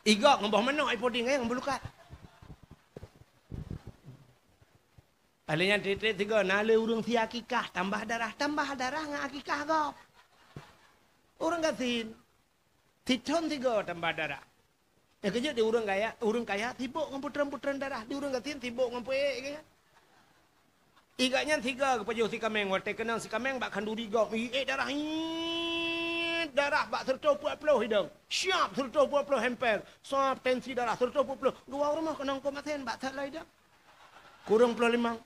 Igak ngambah mana ai poding ngam belukat. Alanya tiga nale urung si akikah tambah darah ngak akikah kau. Orang katin titon tiga tambah darah. Ya kerja di urang kaya tibuk ngam darah di urang katin tibuk ngam kaya. Igaknya tiga kepada si kameng wate kenang si kameng bak kanduri gau darah darah bak 120 hidung. Siap 120 hemper. Soap tensi darah 120. Gua rumah kenang ko maten bak tak lai dah. Kurang 25.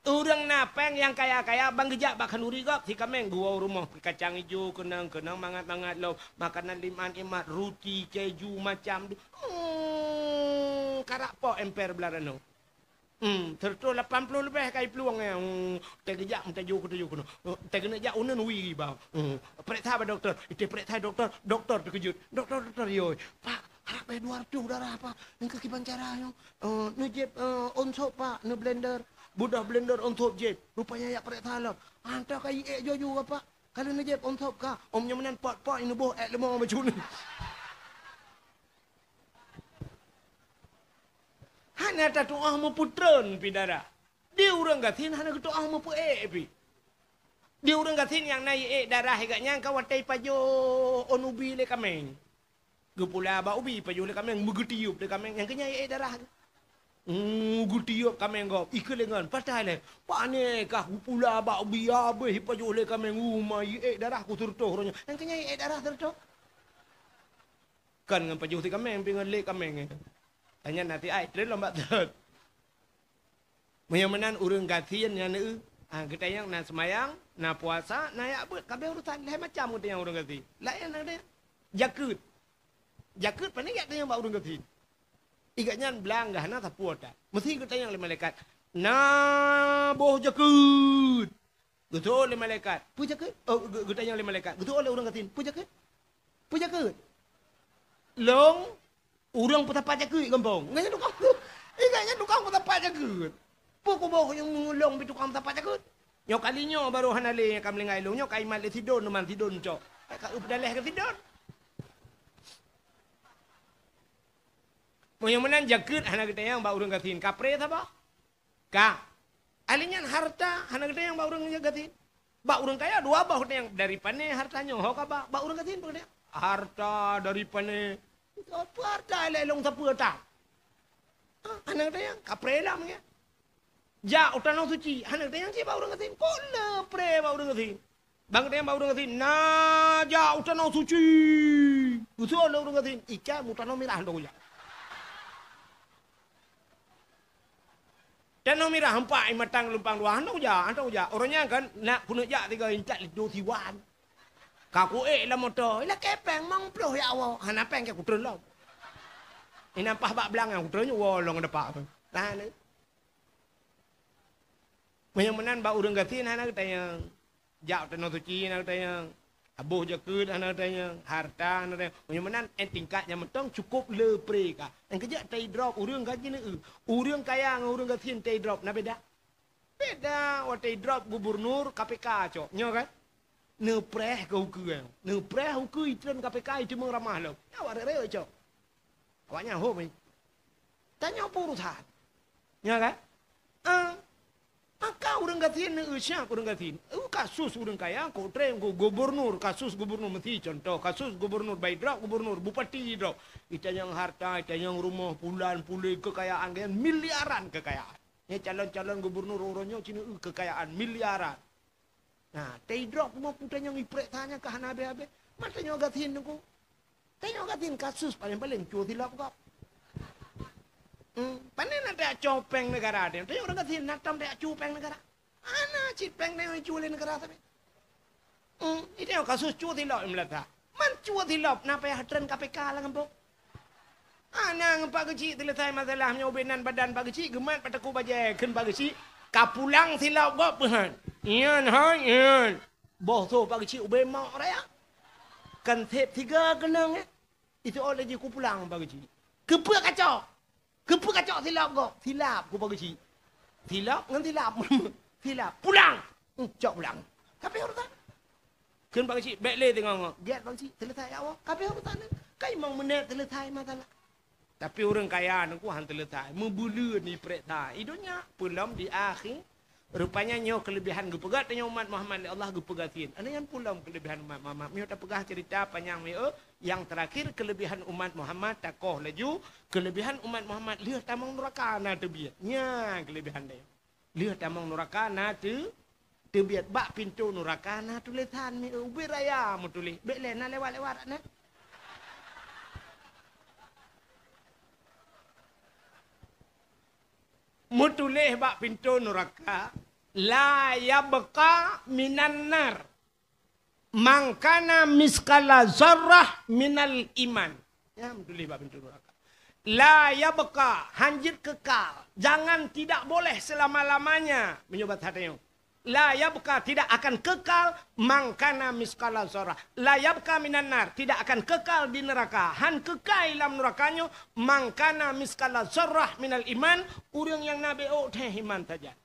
Orang napeng yang kaya-kaya bang gejak bahkan uri gap si kameng gua rumah kacang hijau kenang mangat lo makanan liman imat roti keju macam tu karak po emper belarano tertu 80 lebih kai peluang yang tegejak menteju kuno tegena jak unen wi ba periksa ba doktor itu periksa doktor terkejut doktor yo pak harap bay 200 darah apa engke kiban cara yo nejep onsop pak ne blender budah blender untuk jeb. Rupanya ya periksa lah. Hantar kai jojo apa? Kalau nak jeb untuk ka. Omnya menan pot ini boh lemong macam ni. Hana ta tu ah putron pidara. Dia orang gatin hana tu ah pu pi. Dia orang gatin yang naik darah agaknya kau watai pajo onubi le kameng. Gepula ba ubi pajo le kameng mugutiup le kameng yang kenya darah. Gutiup kameng kau ikelengan patah le. Pane kah pula ba biya be hipajo le kameng umai darah ku turto ronya. Yang kenya darah turto. Kan ngan pajo ti kameng pingan le kameng. Tanya nanti ai tre lomba tet. Menan urang gatien yang ne kita yang na semayang, na puasa, na ya bet kabeh urusan lain macam kita yang urang gati. Lain ada jakut. Jakut pane yak yang ba urang gati. Igaknya belang gahana tapuat. Mesti kita yang le malaikat. Na boh jakut. Betul le malaikat. Pu jakut? Oh, kita yang le malaikat. Betul le urang gatin. Pu jakut? Pu jakut. Long urang putapat jakut kampung. Nganya tukang tu. Igaknya tukang putapat jakut. Pu ko boh yang long bi tukang putapat jakut. Nyok kalinya baru hanale kam lengai long nyok kai mal le tidon man tidon cok. Ka updaleh ke tidon. Yang menan jakut hana kita yang ba urang gatin kapre ta ba? Ka. Alinyan harta hana kita yang ba urang gatin. Ba urang kaya dua ba yang dari pane hartanya ho ka ba urang gatin ba dia. Harta dari pane. Apa harta lelong tapu ta? Hana kita yang kapre lah mengya. Ja utano suci hana kita yang si ba urang gatin. Kola pre ba urang gatin. Bang kita yang ba urang gatin na ja utano suci. Usul urang gatin ika utano mirah ndo ya. Dan nomira hampa matang lumpang dua anda uja orangnya kan nak punya jak tiga incat itu tiwan kaku lah motor lah kepeng mang ploh ya awak hana peng ke kutron lah ini nampak bak belang yang kutronnya wolong depak tu nah ni menan ba urang gatin hana katanya jak teno suci hana katanya abuh jakut hana katanya harta hana katanya menan tingkatnya mentong cukup le pre ka yang kerja tay drop urang gaji ni urang kaya ngau urang gatin tay drop na beda wa tay drop gubernur KPK cok nyo kan ne preh kau ke ne preh ku itren KPK itu mengramah lo ya wa re cok awaknya ho mai tanya apa urusan nyo kan maka urang gatin ne usya urang gatin kasus urang kaya ko trem ko gubernur kasus gubernur mesti contoh kasus gubernur by drop gubernur bupati drop kita yang harta kita yang rumah pulan pulih kekayaan kan miliaran kekayaan ya calon-calon gubernur orangnya cina kekayaan miliaran nah tay drop rumah putan yang iprek tanya ke hana be matanya gatin ko tanya gatin kasus paling-paling cuti lap kau Panen ada copeng negara dia. Tanya orang kata natam ada cupeng negara. Ana cipeng dia cuci negara tapi. Itu yang kasus cuci lop melata. Man cuci lop napa ya hatren KPK lah ngempok. Ana ngempak kecil terletak masalahnya ubenan badan pak kecil gemat pataku bajai ken pak kecil. Kapulang silap gop pehan. Ian hai ian. Boh tu pak kecil ube mau raya. Kan tep 3 kenang itu oleh je ku pulang pak kecil. Kepa kacau. Kepa kacau silap gop. Silap ku pak kecil. Silap ngan silap. Silap pulang. Cok pulang. Tapi orang tak. Ken pak kecil baik le tengok. Get pak kecil terletak awak. Tapi orang tak. Kai mau menet terletak masalah. Tapi orang kaya aku hantar letak. Membulu ni pereta. Idunya pulang di akhir. Rupanya nyo kelebihan gepegat tanya umat Muhammad Allah gepegatin. Ana yang pulang kelebihan umat Muhammad. Mio tak pegah cerita panjang mio. Yang terakhir kelebihan umat Muhammad takoh laju. Kelebihan umat Muhammad lihat tamang neraka na tebiat. Nya kelebihan dia. Lihat tamang neraka na tebiat bak pintu neraka na tulisan mio. Ubi raya mu tulis. Bek lena lewat-lewat na. Mutulih bak pintu neraka la yabqa minan nar mangkana miskala zarrah minal iman. Ya, mutulih bak pintu neraka. La yabqa hanjit kekal. Jangan tidak boleh selama-lamanya menyobat hatinya. La yabqa tidak akan kekal mangkana miskala zarrah. La yabqa minan nar tidak akan kekal di neraka. Han kekal dalam nerakanya mangkana miskala zarrah minal iman. Orang yang nabi teh iman saja.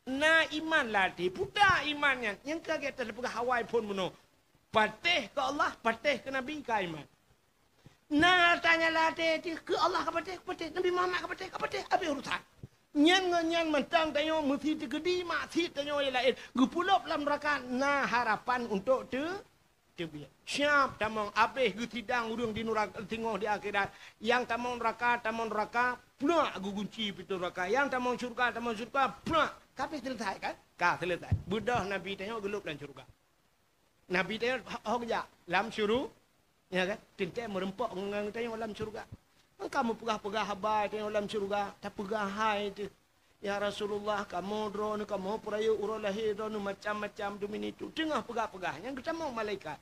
Na iman latih puta imannya. Yang kaget terpegah Hawaii pun bunuh. Patih ke Allah, patih ke Nabi ke iman. Nah tanya latih ke Allah ke patih, Nabi Muhammad ke patih, apa urusan? Nyan mentang tanya mesti tegedi masih tanya yang lain. Gupulop dalam neraka. Nah harapan untuk terbiak. Siap tamang habis gutidang urang di neraka tengok di akhirat. Yang tamang neraka pula gunci pintu neraka. Yang tamang surga pula. Tapi selesai kan? Selesai. Buddha Nabi tanya gelup dalam surga. Nabi tanya hok dalam syurga. Ya kan? Tintai merempok ngang tanya dalam surga. Kamu pegah-pegah habai tengok dalam syurga. Tak pegah hai tu. Ya Rasulullah kamu drone kamu perayu urang lahir drone macam-macam tu minitu. Tengah pegah-pegah. Yang kita mau malaikat.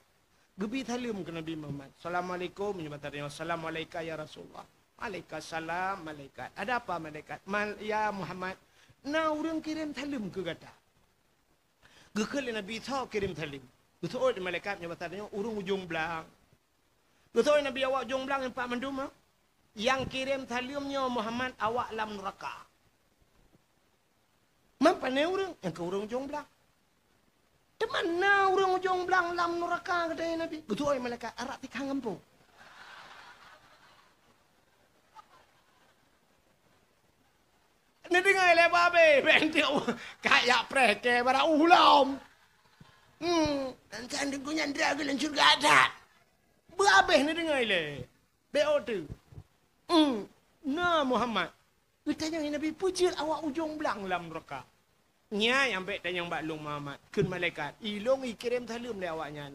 Gebi talim ke Nabi Muhammad. Assalamualaikum. Menyebutkan Assalamualaikum ya Rasulullah. Waalaikumsalam malaikat. Ada apa malaikat? Ya Muhammad. Nah orang kirim talim ke kata. Gekal Nabi tahu kirim talim. Betul malaikat menyebutkan urung ujung belang. Betul Nabi awak ujung belang yang Pak Mandum. Yang kirim talimnya Muhammad awak dalam neraka. Mampu ni orang yang ke orang ujung belang. Di mana orang ujung belang dalam neraka kata Nabi? Betul malaikat arak tikang kampung. Ni dengar le babe, bentiu kayak preke bara ulam. Nanti anda punya ndra gelan surga ada. Babe ni dengar le. BO2. Nah Muhammad. Tanya Nabi puji awak ujung belang dalam neraka. Nya yang baik tanya mbak long Muhammad. Kun malaikat. Ilong ikirim salam le awaknya.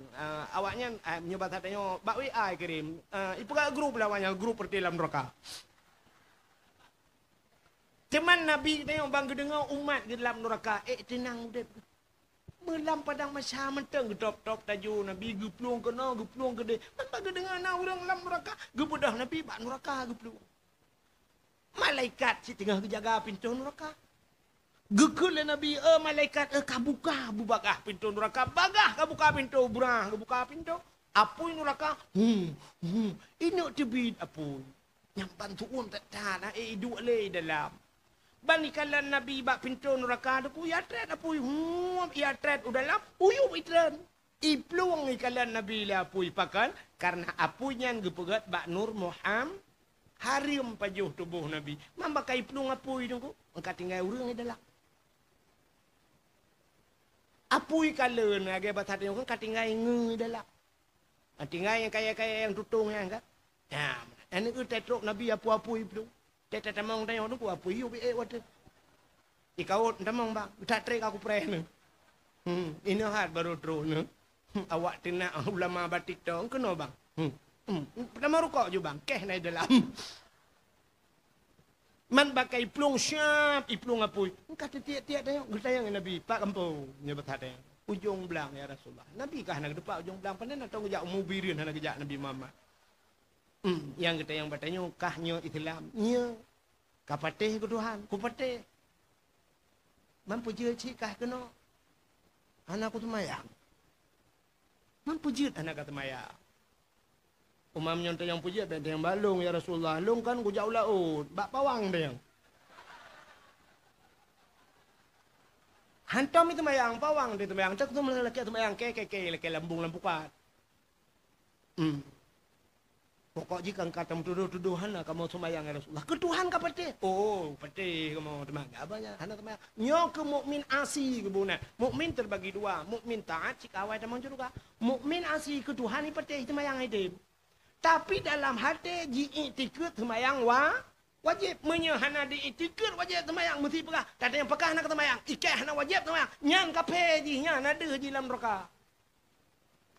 Awaknya menyebat tanya mbak WA kirim. Ipuga grup lah awaknya grup perti dalam neraka. Teman Nabi tanya bang dengar umat di dalam neraka. Tenang deh. Melam padang masa menteng top taju Nabi geplung kena geplung gede. Man bagi dengar orang dalam neraka. Gebudah Nabi bak neraka geplung. Malaikat si tengah jaga pintu neraka. Gekul Nabi malaikat kabuka bubakah pintu neraka. Bagah kabuka pintu burah kabuka pintu. Apoi neraka. Ini tebit apoi. Yang bantuan tak tahan dua le dalam. Banikalan Nabi bak pintu neraka tu ya tret apoi. Ya tret udah lap. Uyup itren. Ipluang ikalan Nabi la apoi pakan karena apunya gepegat bak Nur Muhammad. Harim pajuh tubuh Nabi. Mamba kai pelung apui tunggu. Engkau tinggal urang ni dalam. Apui kalen age batat yang kan tinggal nge dalam. Tinggal yang kaya-kaya yang tutung yang kan. Ya, ini ku tetrok Nabi apu-apui pelung. Tetet tamang tanya tunggu apui ubi water. Ikau tamang bang. Tak trek aku pernah. Ini hat baru drone. Awak tina ulama batik tu kena bang. Pertama rukuk je bang. Keh naik dalam. Man bakai plung syap, iplung apui. Kata tiap-tiap tayang, getayang Nabi, Pak Kampung, nyebut hati. Ujung belang ya Rasulullah. Nabi kah nak depak ujung belang pandai nak tahu kejak mubirin nak kejak Nabi Muhammad. Yang getayang bertanya kahnya Islam. Nya. Kapatih ke Tuhan, ku patih. Mampu je cik kah kena. Anak aku temayang. Mampu je anak kata temayang. Umam nyontek yang puji ada yang balung ya Rasulullah. Long kan ku jauh laut. Bak pawang dia yang. Hantam itu mayang pawang dia mayang. Cak tu lelaki tu mayang ke lelaki lambung lampukat. Pokok jika kata tuduh-tuduhan lah kamu semayang ya Rasulullah. Ke Tuhan ka patih. Oh, patih kamu teman. Abanya hana temayang. Nyo ke mukmin asi ke buna. Mukmin terbagi dua. Mukmin taat cik awai tamang juga. Mukmin asi ke Tuhan ni patih temayang hidup. Tapi dalam hati diiktikad semayang wajib. Menyahana diiktikad wajib semayang mesti pekah. Kata yang pekah nak semayang. Ikat hana wajib semayang. Yang kape jinya nada jilam roka.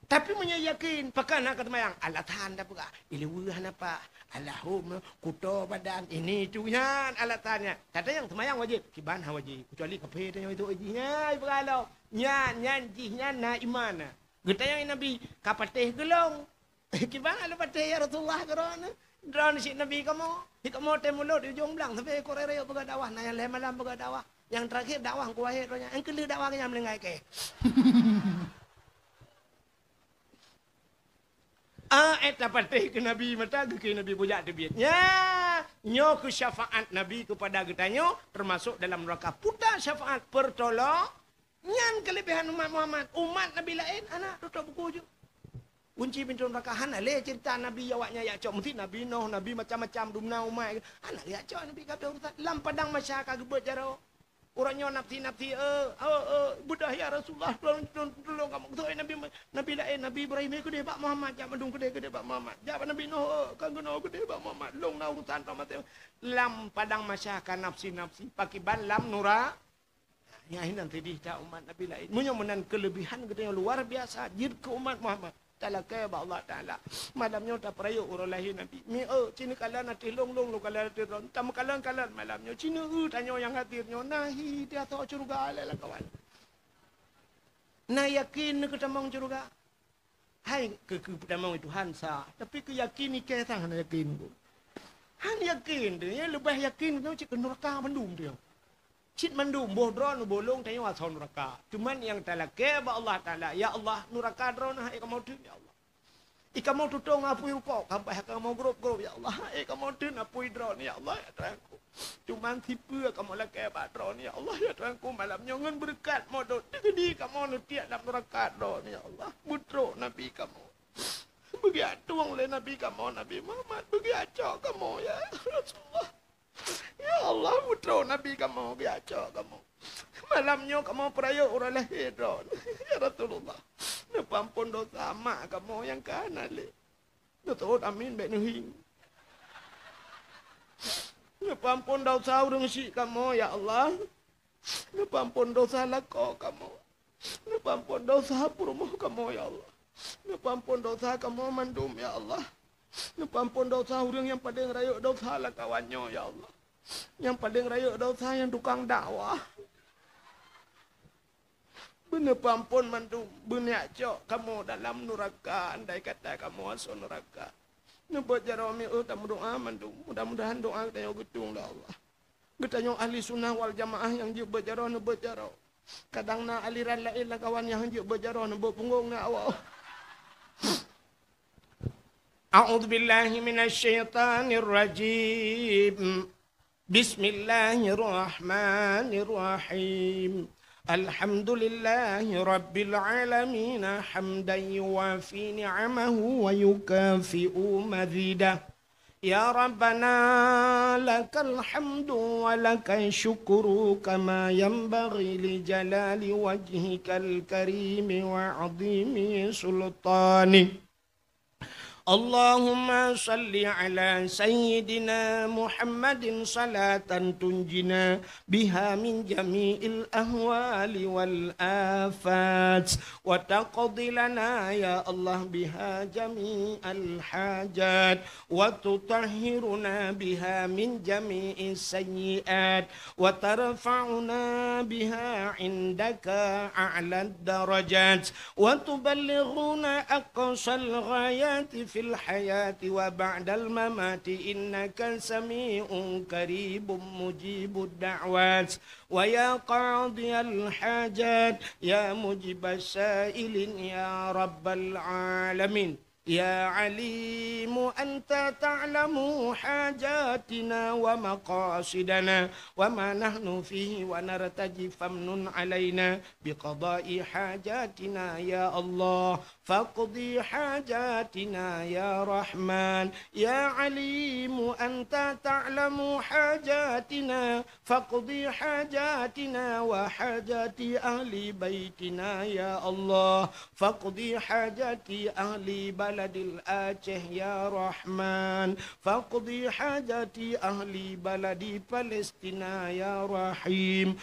Tapi menyayakin pekah nak semayang. Allah tahan dah pekah. Ilewa hana pak. Allahumma kuto badan ini tu yan. Allah tahannya. Kata yang semayang wajib. Kiban ha wajib. Kecuali kape tanya itu jinya. Pekah nyan jinya na iman. Gita yang Nabi kapatih gelong. Gimana lu pada ya Rasulullah drone si Nabi kamu temulo di ujung belang sampai koreo pegawai dakwah nanya leh malam pegawai dakwah yang terakhir dakwah ku akhir rohnya yang kelih dakwah yang melengai ke eta patih ke Nabi mata ke Nabi bujak debiatnya nyo ke syafaat Nabi kepada getanyo termasuk dalam neraka putar syafaat pertolong nyan kelebihan umat Nabi lain anak tutup buku je. Kunci pintu neraka hana le cerita Nabi awaknya ya cok mesti Nabi Nuh Nabi macam-macam dumna umat anak ya cok Nabi kabeh urusan lam padang masyarakat gebet jaro orangnya nafsi budah ya Rasulullah tolong kamu tu Nabi lain Nabi Ibrahim ke dia Pak Muhammad jak mandung ke dia Pak Muhammad jak Nabi Nuh kan ke dia Pak Muhammad long na urusan tamat lam padang masyarakat nafsi pakiban lam nura ya ini nanti dah umat Nabi lain munyo menan kelebihan gede yang luar biasa jid ke umat Muhammad Ta'ala kaya Allah Ta'ala. Malamnya tak perayuk orang lahir Nabi. Cina kalan hati long lu kalan hati ron. Tamu kalan malamnya. Cina tanya yang hadirnya. Nahi dia tahu curuga lah kawan. Nah yakin ke tamang curuga. Hai ke tamang itu Hansa. Tapi ke yakin ni kesang hana yakin tu. Han yakin dia. Lebih yakin tu cik neraka mandum dia. Cik mandum bohdron bolong tanya asal neraka. Cuman yang talake ba Allah Taala, ya Allah neraka dron hai kamu tu ya Allah. Ikamu tutong apui rupa, kampah kamu grup ya Allah. Kamu tu apui dron ya Allah ya terangku. Cuman tipu kamu lake ba dron ya Allah ya terangku malam nyon berkat modot di kamu nutiak dalam neraka dron ya Allah. Butro Nabi kamu. Bagi atuang le Nabi kamu Nabi Muhammad bagi acak kamu ya Rasulullah. Ya Allah, putra Nabi kamu biasa kamu. Malamnya kamu perayaan orang lahir dron. Ya Rasulullah. Nepampun dosa mak kamu yang kanan le. Betul amin baik nuhing. Nepampun dosa orang syik kamu ya Allah. Nepampun dosa lako kamu. Nepampun dosa purumuh kamu ya Allah. Nepampun dosa kamu mandum ya Allah. Nepampun dosa orang yang paling rayuk dosa lah kawannya ya Allah. Yang paling rayuk dosa yang tukang dakwah. Benar pampun mandum. Benar cok kamu dalam neraka. Andai kata kamu masuk neraka. Nebut jarami tamu doa mandum. Mudah-mudahan doa kita yang gedung dah Allah. Kita yang ahli sunnah wal jamaah yang je berjarah nebut jarah. Kadang na aliran lain lah kawan yang je berjarah nebut punggung na awal. أعوذ بالله من الشيطان الرجيم بسم الله الرحمن الرحيم الحمد لله رب العالمين حمدا يوافي نعمه ويكافئ مزيده يا ربنا لك الحمد ولك الشكر كما ينبغي لجلال وجهك الكريم وعظيم سلطانه اللهم صل على سيدنا محمد صلاة تنجنا بها من جميع الأهوال والآفات وتقضي لنا يا الله بها جميع الحاجات وتطهرنا بها من جميع السيئات وترفعنا بها عندك أعلى الدرجات وتبلغنا أقصى الغايات في الحياة وبعد الممات إنك سميع قريب مجيب الدعوات ويا قاضي الحاجات يا مجيب السائلين يا رب العالمين يا عليم أنت تعلم حاجاتنا ومقاصدنا وما نحن فيه ونرتجي فامنن علينا بقضاء حاجاتنا يا الله فاقضي حاجاتنا يا رحمن يا عليم أنت تعلم حاجاتنا فاقضي حاجاتنا وحاجات أهل بيتنا يا الله فاقضي حاجات أهل بلد الآته يا رحمن فاقضي حاجات أهل بلد فلسطين يا رحيم